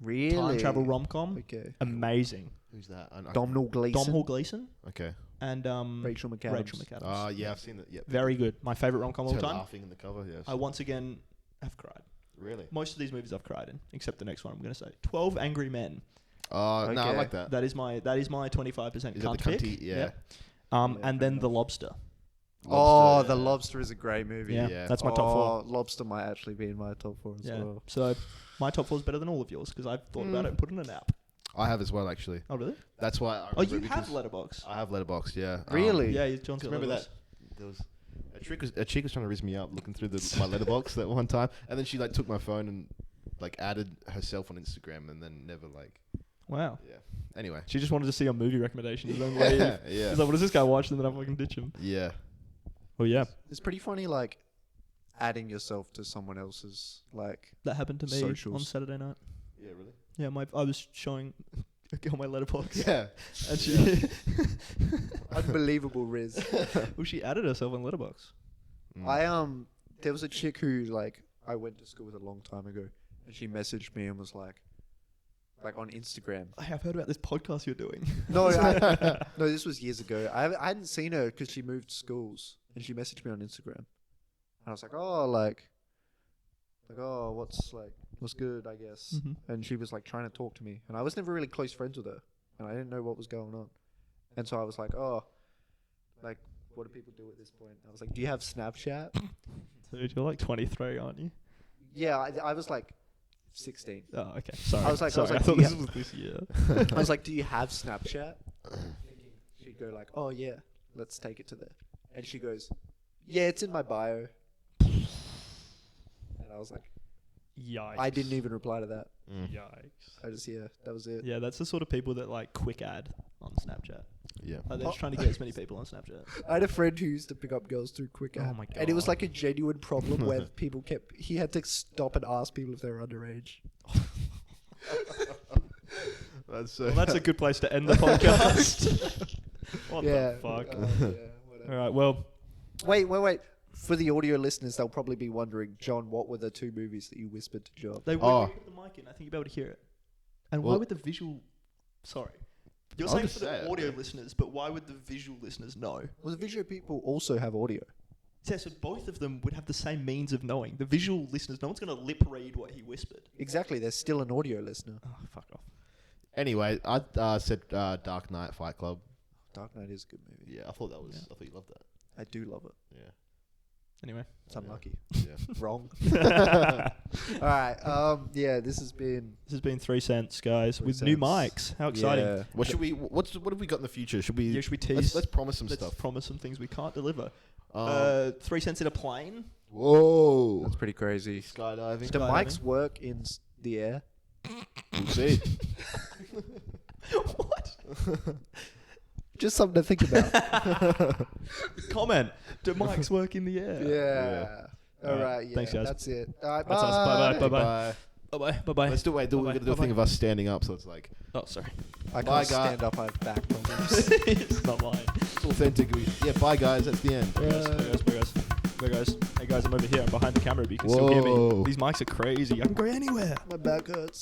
S2: Really?
S1: Time travel rom-com.
S2: Okay.
S1: Amazing.
S3: Who's that? I
S2: Domhnall Gleeson.
S1: Domhnall Gleeson
S3: Okay.
S1: and
S2: Rachel McAdams.
S1: Rachel McAdams.
S3: Yeah, I've seen that. Yep.
S1: Very good. My favorite rom-com of
S3: Her
S1: all time.
S3: laughing in the cover. Yes.
S1: I once again have cried.
S3: Really?
S1: Most of these movies I've cried in, except the next one I'm going to say. 12 Angry Men.
S3: No, I
S2: Okay.
S3: like that.
S1: That is my 25%
S3: Is that
S1: cunt
S3: the
S1: pick.
S3: cunty? Yeah.
S1: Yep.
S2: Yeah,
S1: And
S2: fair
S1: then
S2: enough.
S1: The Lobster.
S2: Oh,
S3: Lobster,
S2: The
S3: yeah.
S2: Lobster is a great movie.
S1: Yeah,
S3: Yeah.
S1: that's my top 4.
S2: Lobster might actually be in my top 4 as
S1: Yeah.
S2: well.
S1: So my top 4 is better than all of yours because I've thought about it and put it in an app.
S3: I have as well, actually.
S1: Oh, really?
S3: That's why. I
S1: Oh,
S3: remember
S1: you
S3: it
S1: have
S3: because
S1: Letterboxd.
S3: I have Letterboxd. Yeah.
S2: Really?
S1: Yeah, John's got
S3: Remember
S1: Letterboxd.
S3: that? There was a chick was trying to rizz me up looking through my Letterboxd that one time, and then she like took my phone and like added herself on Instagram, and then never like.
S1: Wow.
S3: Yeah. Anyway.
S1: She just wanted to see our movie recommendations and then leave.
S3: Yeah.
S1: She's like, what does this guy watch? And then I fucking ditch him.
S3: Yeah.
S1: Well, yeah.
S2: It's pretty funny, like, adding yourself to someone else's, like...
S1: That happened to me
S2: Socials.
S1: on Saturday night.
S3: Yeah. Really.
S1: Yeah, I was showing a girl my Letterboxd.
S3: Yeah.
S1: And she...
S2: Unbelievable, Riz.
S1: well, she added herself on Letterboxd.
S3: Mm.
S2: There was a chick who, like, I went to school with a long time ago, and she messaged me and was like on Instagram.
S1: Hey, I've heard about this podcast you're doing.
S2: No, no, this was years ago. I hadn't seen her because she moved schools, and she messaged me on Instagram. And I was like, what's good, I guess.
S1: Mhm.
S2: And she was like trying to talk to me, and I was never really close friends with her, and I didn't know what was going on. And so I was like, like, what do people do at this point? I was like, do you have Snapchat?
S1: Dude, you're like 23, aren't you?
S2: Yeah, I was like 16.
S1: Oh, okay. Sorry.
S2: I was like,
S1: I thought
S2: yeah.
S1: this was this year.
S2: I was like, do you have Snapchat? She'd go like, oh yeah, let's take it to there. And she goes, yeah, it's in my bio. And I was like,
S1: Yikes.
S2: I didn't even reply to that.
S3: Mm.
S1: Yikes.
S2: I just, that was it.
S1: Yeah, that's the sort of people that like quick ad on Snapchat.
S3: Yeah.
S1: Like, they're just trying to get as many people on Snapchat.
S2: I had a friend who used to pick up girls through Quick
S1: Oh
S2: App.
S1: my
S2: And it was
S1: God.
S2: like a genuine problem where he had to stop and ask people if they were underage.
S3: That's
S1: Well, that's a good place to end the podcast. What
S2: yeah.
S1: the fuck?
S2: Yeah, whatever.
S1: All right, well,
S2: Wait. For the audio listeners, they'll probably be wondering, John, what were the 2 movies that you whispered to John?
S1: when
S3: Oh.
S1: you put the mic in, I think you'll be able to hear it. And why
S3: Well-
S1: would the visual... Sorry. You're
S3: I'll
S1: saying
S3: just
S1: for the
S3: say it.
S1: audio listeners, but why would the visual listeners know?
S2: Well, the visual people also have audio.
S1: Yeah, so both of them would have the same means of knowing. The visual listeners, no one's going to lip read what he whispered.
S2: Exactly, there's still an audio listener.
S1: Oh, fuck off.
S3: Anyway, I said Dark Knight Fight Club.
S2: Dark Knight is a good movie.
S3: Yeah, I thought that was.
S1: Yeah.
S3: I thought you loved that.
S2: I do love it.
S3: Yeah.
S1: Anyway.
S2: It's unlucky.
S3: Yeah.
S2: Wrong. All right. Yeah, this has been
S1: 3 cents, guys,
S2: 3
S1: with new
S2: cents.
S1: mics. How exciting!
S2: Yeah.
S3: What should we? What have we got in the future? Should we?
S1: Yeah, should we tease?
S3: Let's promise some
S1: Let's
S3: stuff.
S1: promise some things we can't deliver. 3 cents in a plane.
S3: Whoa.
S2: That's pretty crazy.
S3: Skydiving.
S2: Do
S1: Skydiving.
S2: mics work in the air?
S3: We'll see.
S1: What?
S2: Just something to think about.
S1: Comment. Do mics work in the air?
S2: Yeah. All right. Yeah.
S1: Thanks, guys.
S2: That's it. All right.
S1: That's us.
S2: Bye.
S1: Bye-bye.
S3: Bye.
S1: Bye-bye. Bye-bye.
S3: Let's do. Wait. We're gonna do a thing of us standing up, so it's like
S1: Oh, sorry.
S2: I
S3: Bye,
S2: can't
S3: guys.
S2: stand up. I have back problems.
S1: It's not mine.
S3: it's authentic. Yeah. Bye, guys. That's the end.
S1: Bye, guys. Hey, guys, I'm over here. I'm behind the camera, but you can still hear me.
S3: Whoa.
S1: These mics are crazy. I can go anywhere.
S2: My back hurts.